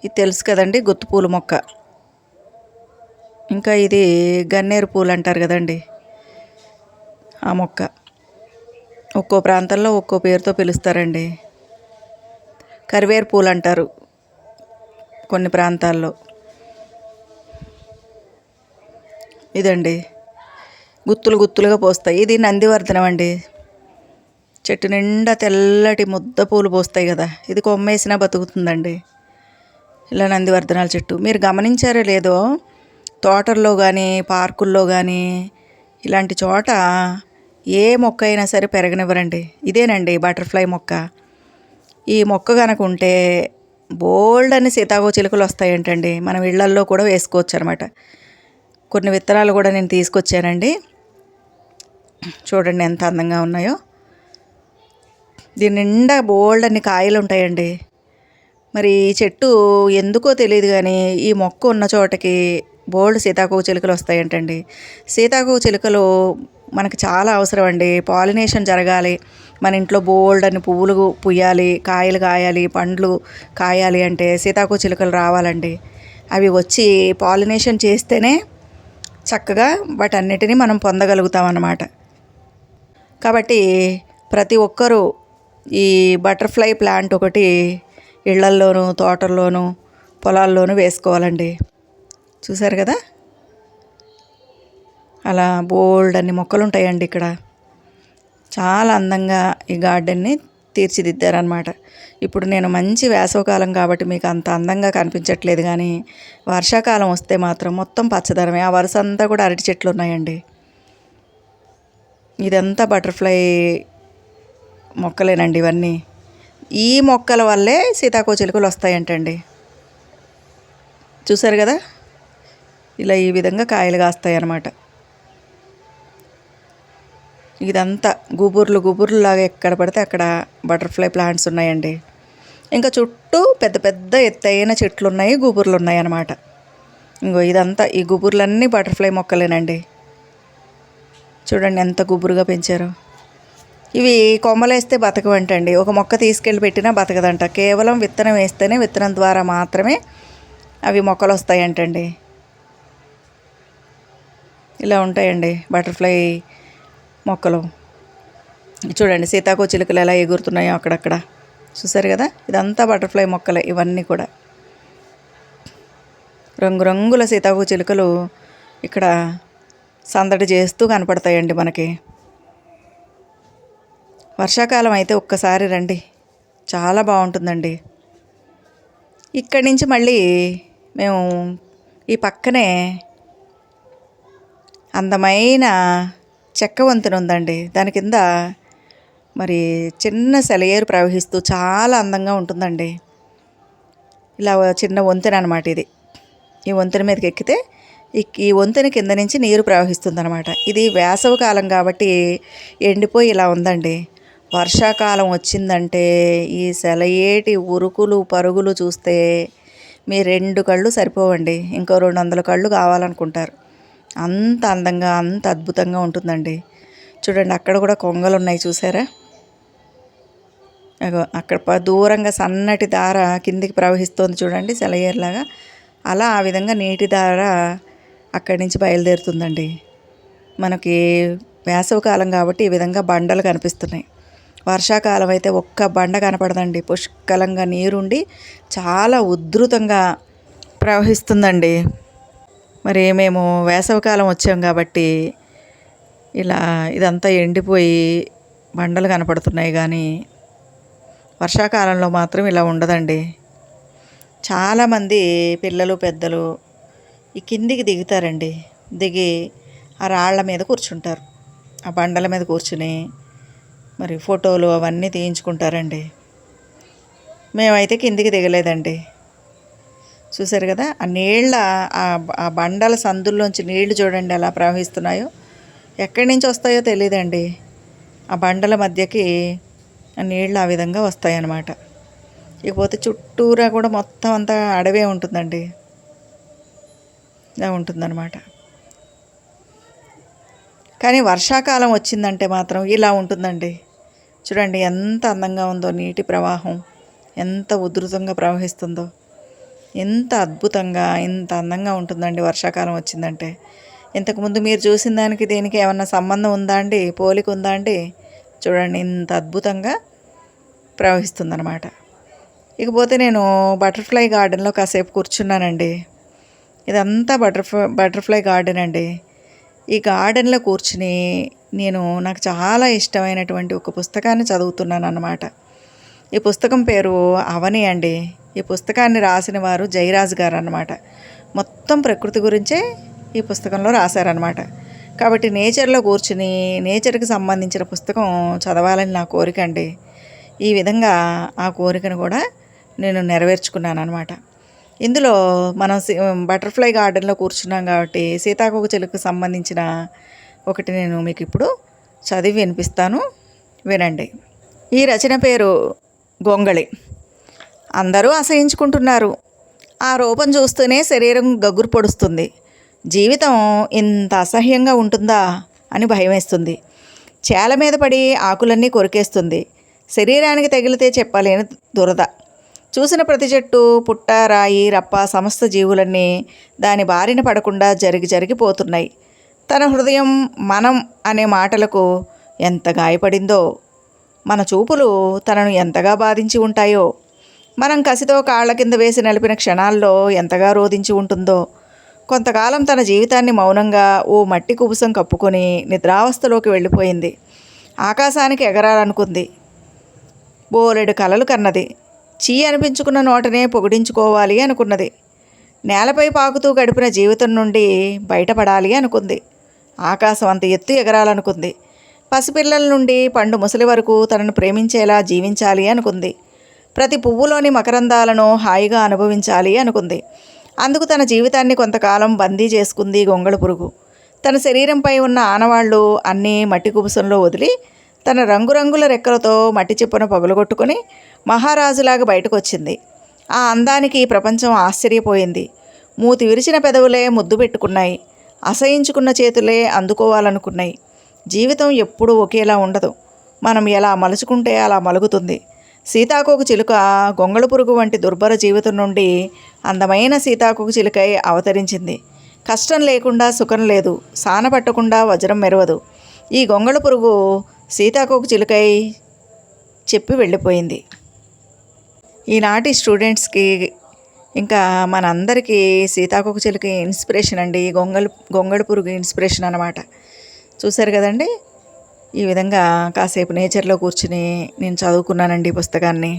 ఇది తెలుసు కదండి, గుత్తు పూల మొక్క. ఇంకా ఇది గన్నేరు పూలు అంటారు కదండి, ఆ మొక్క. ఒక్కో ప్రాంతంలో ఒక్కో పేరుతో పిలుస్తారండి. కరివేరు పూలు అంటారు కొన్ని ప్రాంతాల్లో. ఇదండి, గుత్తులు గుత్తులుగా పోస్తాయి. ఇది నందివర్ధనం అండి. చెట్టు నిండా తెల్లటి ముద్ద పూలు పోస్తాయి కదా, ఇది కొమ్మేసినా బతుకుతుందండి. ఇలా నందివర్ధనాల చెట్టు మీరు గమనించారో లేదో, తోటల్లో కానీ పార్కుల్లో కానీ ఇలాంటి చోట ఏ మొక్క అయినా సరే పెరగనివ్వరండి. ఇదేనండి బటర్ఫ్లై మొక్క. ఈ మొక్క కనుక ఉంటే బోల్డ్ అని సీతాకోచిలుకలు వస్తాయంటండి. మనం ఇళ్లల్లో కూడా వేసుకోవచ్చు అనమాట. కొన్ని విత్తనాలు కూడా నేను తీసుకొచ్చానండి. చూడండి ఎంత అందంగా ఉన్నాయో. దీని నిండా బోల్డ్ అన్ని కాయలు ఉంటాయండి. మరి ఈ చెట్టు ఎందుకో తెలియదు కానీ ఈ మొక్క ఉన్న చోటకి బోల్డ్ సీతాకోకచిలుకలు వస్తాయంటండి. సీతాకోకచిలుకలు మనకు చాలా అవసరం అండి. పాలినేషన్ జరగాలి, మన ఇంట్లో బోల్డ్ అని పువ్వులు పుయ్యాలి, కాయలు కాయాలి, పండ్లు కాయాలి అంటే సీతాకోకచిలుకలు రావాలండి. అవి వచ్చి పాలినేషన్ చేస్తేనే చక్కగా వాటన్నిటినీ మనం పొందగలుగుతాం అన్నమాట. కాబట్టి ప్రతి ఒక్కరూ ఈ బటర్ఫ్లై ప్లాంట్ ఒకటి ఇళ్లల్లోనూ తోటల్లోనూ పొలాల్లోనూ వేసుకోవాలండి. చూసారు కదా, అలా బోల్డ్ అన్ని మొక్కలు ఉంటాయండి ఇక్కడ. చాలా అందంగా ఈ గార్డెన్ని తీర్చిదిద్దారనమాట. ఇప్పుడు నేను మంచి వేసవకాలం కాబట్టి మీకు అంత అందంగా కనిపించట్లేదు, కానీ వర్షాకాలం వస్తే మాత్రం మొత్తం పచ్చదనమే. ఆ వరుస అంతా కూడా అరటి చెట్లు ఉన్నాయండి. ఇదంతా బటర్ఫ్లై మొక్కలేనండి ఇవన్నీ. ఈ మొక్కల వల్లే సీతాకోకచిలుకలు వస్తాయంటండి. చూసారు కదా, ఇలా ఈ విధంగా కాయలు కాస్తాయి అన్నమాట. ఇదంతా గుబుర్లు గుబుర్లు లాగా ఎక్కడ పడితే అక్కడ బటర్ఫ్లై ప్లాంట్స్ ఉన్నాయండి. ఇంకా చుట్టూ పెద్ద పెద్ద ఎత్తైన చెట్లు ఉన్నాయి, గుబుర్లు ఉన్నాయి అన్నమాట. ఇంకో ఇదంతా ఈ గుబుర్లన్నీ బటర్ఫ్లై మొక్కలేనండి. చూడండి ఎంత గుబురుగా పెంచారో. ఇవి కొమ్మలేస్తే బతకవంటండి. ఒక మొక్క తీసుకెళ్ళి పెట్టినా బతకదంట. కేవలం విత్తనం వేస్తేనే, విత్తనం ద్వారా మాత్రమే అవి మొక్కలు వస్తాయంటండి. ఇలా ఉంటాయండి బటర్ఫ్లై మొక్కలు. చూడండి సీతాకోకచిలుకలు ఎలా ఎగురుతున్నాయో అక్కడక్కడ. చూసారు కదా, ఇదంతా బటర్ఫ్లై మొక్కలే ఇవన్నీ కూడా. రంగురంగుల సీతాకోకచిలుకలు ఇక్కడ సందడి చేస్తూ కనపడతాయండి మనకి. వర్షాకాలం అయితే ఒక్కసారి రండి, చాలా బాగుంటుందండి. ఇక్కడి నుంచి మళ్ళీ మేము ఈ పక్కనే అందమైన చెక్క వంతెన ఉందండి. దాని కింద మరి చిన్న సెలయేరు ప్రవహిస్తూ చాలా అందంగా ఉంటుందండి. ఇలా చిన్న వంతెన అనమాట ఇది. ఈ వంతెన మీదకి ఎక్కితే ఈ వంతెన కింద నుంచి నీరు ప్రవహిస్తుంది అనమాట. ఇది వేసవి కాలం కాబట్టి ఎండిపోయి ఇలా ఉందండి. వర్షాకాలం వచ్చిందంటే ఈ సెలయేటి ఉరుకులు పరుగులు చూస్తే మీ 2 కళ్ళు సరిపోవండి, ఇంకో 200 కళ్ళు కావాలనుకుంటారు. అంత అందంగా అంత అద్భుతంగా ఉంటుందండి. చూడండి అక్కడ కూడా కొంగలు ఉన్నాయి, చూసారా? అక్కడ దూరంగా సన్నటి దార కిందికి ప్రవహిస్తోంది చూడండి, సెలయేరులాగా. అలా ఆ విధంగా నీటి దార అక్కడి నుంచి బయలుదేరుతుందండి. మనకి వేసవికాలం కాబట్టి ఈ విధంగా బండలు కనిపిస్తున్నాయి. వర్షాకాలం అయితే ఒక్క బండ కనపడదండి. పుష్కలంగా నీరుండి చాలా ఉధృతంగా ప్రవహిస్తుందండి. మరి మేము వేసవికాలం వచ్చాం కాబట్టి ఇలా ఇదంతా ఎండిపోయి బండలు కనపడుతున్నాయి, కానీ వర్షాకాలంలో మాత్రం ఇలా ఉండదండి. చాలామంది పిల్లలు పెద్దలు ఈ కిందికి దిగుతారండి. దిగి ఆ రాళ్ల మీద కూర్చుంటారు, ఆ బండల మీద కూర్చుని మరి ఫోటోలు అవన్నీ తీయించుకుంటారండి. మేమైతే కిందికి దిగలేదండి. చూసారు కదా, ఆ నీళ్ళ ఆ బండల సందుల్లోంచి నీళ్లు చూడండి ఎలా ప్రవహిస్తున్నాయో. ఎక్కడి నుంచి వస్తాయో తెలియదండి. ఆ బండల మధ్యకి ఆ నీళ్ళు ఆ విధంగా వస్తాయన్నమాట. ఇకపోతే చుట్టూరా కూడా మొత్తం అంతా అడవే ఉంటుందండి. ఇలా ఉంటుందన్నమాట. కానీ వర్షాకాలం వచ్చిందంటే మాత్రం ఇలా ఉంటుందండి. చూడండి ఎంత అందంగా ఉందో, నీటి ప్రవాహం ఎంత ఉధృతంగా ప్రవహిస్తుందో, ఎంత అద్భుతంగా ఎంత అందంగా ఉంటుందండి వర్షాకాలం వచ్చిందంటే. ఇంతకుముందు మీరు చూసిన దానికి దీనికి ఏమన్నా సంబంధం ఉందా అండి, పోలిక ఉందా అండి? చూడండి ఇంత అద్భుతంగా ప్రవహిస్తుందన్నమాట. ఇకపోతే నేను బటర్ఫ్లై గార్డెన్లో కాసేపు కూర్చున్నానండి. ఇదంతా బటర్ఫ్లై గార్డెన్ అండి. ఈ గార్డెన్లో కూర్చుని నాకు చాలా ఇష్టమైనటువంటి ఒక పుస్తకాన్ని చదువుతున్నాను అన్నమాట. ఈ పుస్తకం పేరు అవని అండి. ఈ పుస్తకాన్ని రాసిన వారు జయరాజ్ గారు అన్నమాట. మొత్తం ప్రకృతి గురించే ఈ పుస్తకంలో రాశారనమాట. కాబట్టి నేచర్లో కూర్చుని నేచర్కి సంబంధించిన పుస్తకం చదవాలని నా కోరిక అండి. ఈ విధంగా ఆ కోరికను కూడా నేను నెరవేర్చుకున్నాను అనమాట. ఇందులో మనం బటర్ఫ్లై గార్డెన్లో కూర్చున్నాం కాబట్టి సీతాకోకచిలుకకు సంబంధించిన ఒకటి నేను మీకు ఇప్పుడు చదివి వినిపిస్తాను, వినండి. ఈ రచన పేరు గొంగళి. అందరూ అసహించుకుంటున్నారు. ఆ రూపం చూస్తూనే శరీరం గగురు పొడుస్తుంది. జీవితం ఇంత అసహ్యంగా ఉంటుందా అని భయమేస్తుంది. చేల మీద పడి ఆకులన్నీ కొరికేస్తుంది. శరీరానికి తగిలితే చెప్పలేని దురద. చూసిన ప్రతి చెట్టు, పుట్ట, రాయి, రప్ప, సమస్త జీవులన్నీ దాని బారిన పడకుండా జరిగిపోతున్నాయి. తన హృదయం మనం అనే మాటలకు ఎంత గాయపడిందో, మన చూపులు తనను ఎంతగా బాధించి ఉంటాయో, మనం కసితో కాళ్ల కింద వేసి నలిపిన క్షణాల్లో ఎంతగా రోధించి ఉంటుందో. కొంతకాలం తన జీవితాన్ని మౌనంగా ఓ మట్టి కుబుసం కప్పుకొని నిద్రావస్థలోకి వెళ్ళిపోయింది. ఆకాశానికి ఎగరాలనుకుంది. బోలెడు కలలు కన్నది. చీ అనిపించుకున్న నోటనే పొగిడించుకోవాలి అనుకున్నది. నేలపై పాకుతూ గడిపిన జీవితం నుండి బయటపడాలి అనుకుంది. ఆకాశం అంత ఎత్తు ఎగరాలనుకుంది. పసిపిల్లల నుండి పండు ముసలి వరకు తనను ప్రేమించేలా జీవించాలి అనుకుంది. ప్రతి పువ్వులోని మకరందాలను హాయిగా అనుభవించాలి అనుకుంది. అందుకు తన జీవితాన్ని కొంతకాలం బందీ చేసుకుంది గొంగళి పురుగు. తన శరీరంపై ఉన్న ఆనవాళ్లు అన్నీ మట్టి కుబుసంలో వదిలి తన రంగురంగుల రెక్కలతో మట్టి చిప్పను పగులగొట్టుకొని మహారాజులాగా బయటకు వచ్చింది. ఆ అందానికి ప్రపంచం ఆశ్చర్యపోయింది. మూతి విరిచిన పెదవులే ముద్దు పెట్టుకున్నాయి. అసహించుకున్న చేతులే అందుకోవాలనుకున్నాయి. జీవితం ఎప్పుడూ ఒకేలా ఉండదు. మనం ఎలా మలుచుకుంటే అలా మలుగుతుంది. సీతాకోకచిలుక గొంగళి పురుగు వంటి దుర్భర జీవితం నుండి అందమైన సీతాకోకచిలుకై అవతరించింది. కష్టం లేకుండా సుఖం లేదు, సాన పట్టకుండా వజ్రం మెరవదు. ఈ గొంగళి పురుగు సీతాకోకచిలుకై చెప్పి వెళ్ళిపోయింది. ఈనాటి స్టూడెంట్స్కి ఇంకా మనందరికీ సీతాకోకచిలుక ఇన్స్పిరేషన్ అండి. గొంగళి పురుగు ఇన్స్పిరేషన్ అన్నమాట. చూశారు కదండి. ఈ విధంగా కాసేపు నేచర్లో కూర్చుని నేను చదువుకున్నానండి ఈ పుస్తకాన్ని.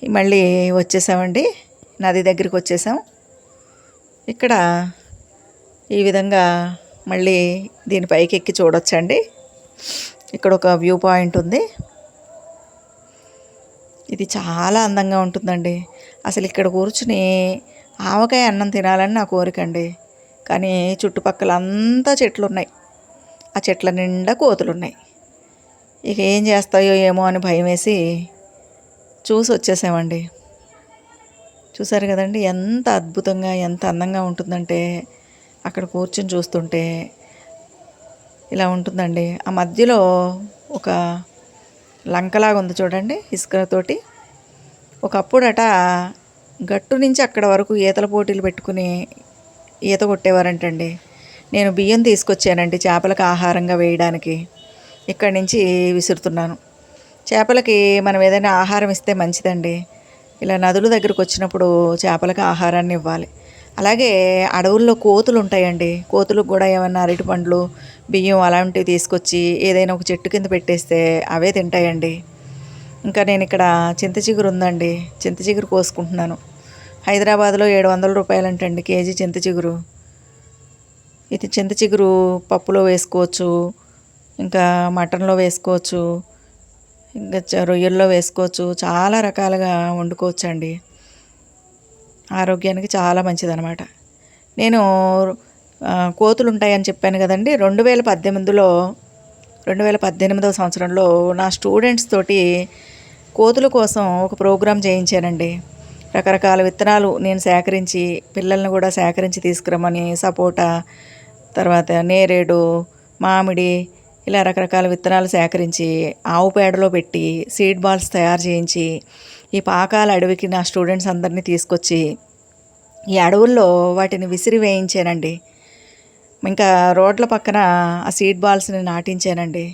మళ్ళీ వచ్చేసామండి, నది దగ్గరికి వచ్చేసాం. ఇక్కడ ఈ విధంగా మళ్ళీ దీని పైకి ఎక్కి చూడొచ్చండి. ఇక్కడ ఒక వ్యూ పాయింట్ ఉంది. ఇది చాలా అందంగా ఉంటుందండి. అసలు ఇక్కడ కూర్చుని ఆవకాయ అన్నం తినాలని నా కోరిక అండి. కానీ చుట్టుపక్కల అంతా చెట్లు ఉన్నాయి. ఆ చెట్ల నిండా కోతులు ఉన్నాయి. ఇక ఏం చేస్తాయో ఏమో అని భయం వేసి చూసి వచ్చేసామండి. చూసారు కదండి ఎంత అద్భుతంగా ఎంత అందంగా ఉంటుందంటే అక్కడ కూర్చొని చూస్తుంటే ఇలా ఉంటుందండి. ఆ మధ్యలో ఒక లంకలాగా ఉంది చూడండి, ఇసుకతోటి. ఒకప్పుడట గట్టు నుంచి అక్కడ వరకు ఈతల పోటీలు పెట్టుకుని ఈత కొట్టేవారంటండి. నేను బియ్యం తీసుకొచ్చానండి చేపలకు ఆహారంగా వేయడానికి. ఇక్కడి నుంచి విసురుతున్నాను. చేపలకి మనం ఏదైనా ఆహారం ఇస్తే మంచిదండి. ఇలా నదుల దగ్గరకు వచ్చినప్పుడు చేపలకు ఆహారాన్ని ఇవ్వాలి. అలాగే అడవుల్లో కోతులు ఉంటాయండి. కోతులకు కూడా ఏమన్నా అరటి పండ్లు, బియ్యం అలాంటివి తీసుకొచ్చి ఏదైనా ఒక చెట్టు కింద పెట్టేస్తే అవే తింటాయండి. ఇంకా నేను ఇక్కడ చింత చిగురు ఉందండి, చింత చిగురు కోసుకుంటున్నాను. హైదరాబాద్లో 700 రూపాయలంటండి కేజీ చింత చిగురు. ఇది చింత చిగురు పప్పులో వేసుకోవచ్చు, ఇంకా మటన్లో వేసుకోవచ్చు, ఇంకా రొయ్యల్లో వేసుకోవచ్చు. చాలా రకాలుగా వండుకోవచ్చు అండి. ఆరోగ్యానికి చాలా మంచిదన్నమాట. నేను కోతులు ఉంటాయని చెప్పాను కదండి. 2018 సంవత్సరంలో నా స్టూడెంట్స్ తోటి కోతుల కోసం ఒక ప్రోగ్రాం చేయించానండి. రకరకాల విత్తనాలు నేను సేకరించి పిల్లల్ని కూడా సేకరించి తీసుకురమ్మని, సపోటా, తర్వాత నేరేడు, మామిడి ఇలా రకరకాల విత్తనాలు సేకరించి ఆవు పేడలో పెట్టి సీడ్ బాల్స్ తయారు చేయించి ఈ పాకాల అడవికి నా స్టూడెంట్స్ అందరినీ తీసుకొచ్చి ఈ అడవుల్లో వాటిని విసిరి వేయించానండి. ఇంకా రోడ్ల పక్కన ఆ సీడ్ బాల్స్ని నాటించానండి.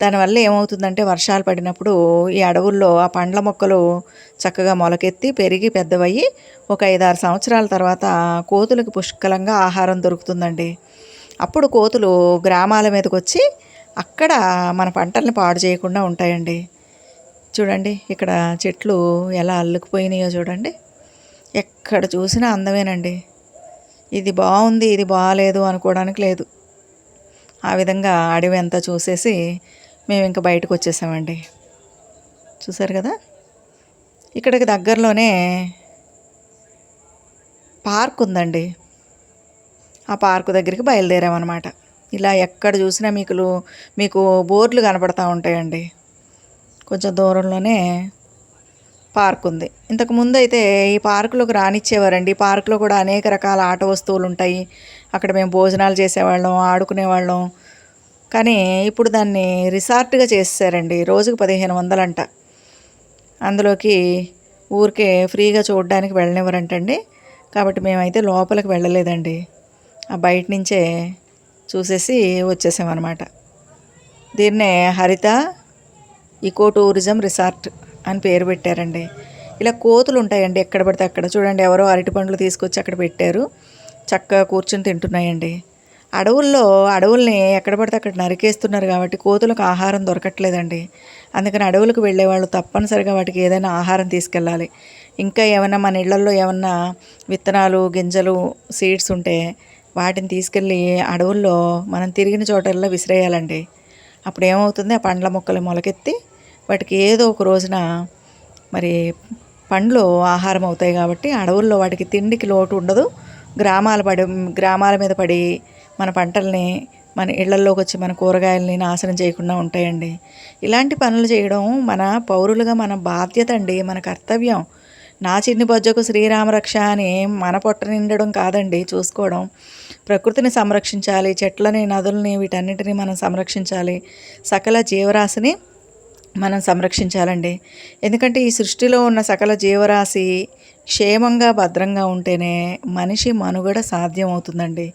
దానివల్ల ఏమవుతుందంటే వర్షాలు పడినప్పుడు ఈ అడవుల్లో ఆ పండ్ల మొక్కలు చక్కగా మొలకెత్తి పెరిగి పెద్దవయ్యి ఒక 5-6 సంవత్సరాల తర్వాత కోతులకు పుష్కలంగా ఆహారం దొరుకుతుందండి. అప్పుడు కోతులు గ్రామాల మీదకి వచ్చి అక్కడ మన పంటల్ని పాడు చేయకుండా ఉంటాయండి. చూడండి ఇక్కడ చెట్లు ఎలా అల్లుకుపోయినాయో చూడండి. ఎక్కడ చూసినా అందమేనండి. ఇది బాగుంది, ఇది బాగాలేదు అనుకోవడానికి లేదు. ఆ విధంగా అడవి అంతా చూసేసి మేము ఇంకా బయటకు వచ్చేసామండి. చూసారు కదా, ఇక్కడికి దగ్గరలోనే పార్క్ ఉందండి. ఆ పార్కు దగ్గరికి బయలుదేరామన్నమాట. ఇలా ఎక్కడ చూసినా మీకు బోర్డులు కనపడతా ఉంటాయండి. కొంచెం దూరంలోనే పార్క్ ఉంది. ఇంతకుముందు అయితే ఈ పార్కులోకి రానిచ్చేవారండి. ఈ పార్కులో కూడా అనేక రకాల ఆట వస్తువులు ఉంటాయి. అక్కడ మేము భోజనాలు చేసేవాళ్ళం, ఆడుకునేవాళ్ళం. కానీ ఇప్పుడు దాన్ని రిసార్ట్గా చేసేసారండి. రోజుకు 1500 అంట. అందులోకి ఊరికే ఫ్రీగా చూడడానికి వెళ్ళనివ్వరంటండి. కాబట్టి మేమైతే లోపలికి వెళ్ళలేదండి. ఆ బయట నుంచే చూసేసి వచ్చేసామన్నమాట. దీన్నే హరిత ఈకో టూరిజం రిసార్ట్ అని పేరు పెట్టారండి. ఇలా కోతులు ఉంటాయండి ఎక్కడ పడితే అక్కడ. చూడండి ఎవరో అరటి పండ్లు తీసుకొచ్చి అక్కడ పెట్టారు, చక్కగా కూర్చొని తింటున్నాయండి. అడవుల్ని ఎక్కడ పడితే అక్కడ నరికేస్తున్నారు కాబట్టి కోతులకు ఆహారం దొరకట్లేదండి. అందుకని అడవులకు వెళ్ళేవాళ్ళు తప్పనిసరిగా వాటికి ఏదైనా ఆహారం తీసుకెళ్ళాలి. ఇంకా ఏమైనా మన ఇళ్లల్లో ఏమన్నా విత్తనాలు, గింజలు, సీడ్స్ ఉంటే వాటిని తీసుకెళ్ళి అడవుల్లో మనం తిరిగిన చోటల్లో విసిరేయాలండి. అప్పుడు ఏమవుతుంది, ఆ పండ్ల మొక్కలు మొలకెత్తి వాటికి ఏదో ఒక రోజున మరి పండ్లు ఆహారం అవుతాయి. కాబట్టి అడవుల్లో వాటికి తిండికి లోటు ఉండదు. గ్రామాల మీద పడి మన పంటల్ని, మన ఇళ్లల్లోకి వచ్చి మన కూరగాయలని నాశనం చేయకుండా ఉంటాయండి. ఇలాంటి పనులు చేయడం మన పౌరులుగా మన బాధ్యత అండి, మన కర్తవ్యం. నా చిన్ని బొజ్జకు శ్రీరామరక్ష అని మన పొట్ట నిండడం కాదండి చూసుకోవడం. ప్రకృతిని సంరక్షించాలి, చెట్లని, నదులని, వీటన్నిటిని మనం సంరక్షించాలి. సకల జీవరాశిని మనం సంరక్షించాలండి. ఎందుకంటే ఈ సృష్టిలో ఉన్న సకల జీవరాశి క్షేమంగా, భద్రంగా ఉంటేనే మనిషి మనుగడ సాధ్యం అవుతుందండి.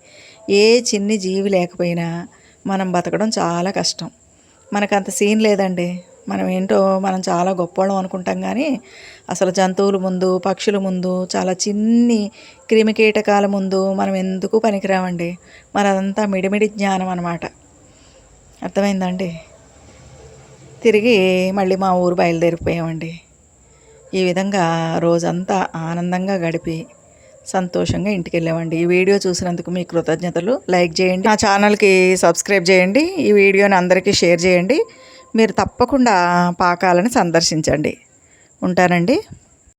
ఏ చిన్ని జీవి లేకపోయినా మనం బతకడం చాలా కష్టం. మనకంత సీన్ లేదండి. మనం చాలా గొప్పవాళ్ళం అనుకుంటాం. కానీ అసలు జంతువుల ముందు, పక్షుల ముందు, చాలా చిన్ని క్రిమికీటకాల ముందు మనం ఎందుకు పనికిరామండి. మనదంతా మిడిమిడి జ్ఞానం అన్నమాట. అర్థమైందండి. తిరిగి మళ్ళీ మా ఊరు బయలుదేరిపోయామండి. ఈ విధంగా రోజంతా ఆనందంగా గడిపి సంతోషంగా ఇంటికి వెళ్ళామండి. ఈ వీడియో చూసినందుకు మీ కృతజ్ఞతలు. లైక్ చేయండి, నా ఛానల్కి సబ్స్క్రైబ్ చేయండి, ఈ వీడియోని అందరికీ షేర్ చేయండి. మీరు తప్పకుండా పాకాలను సందర్శించండి. ఉంటానండి.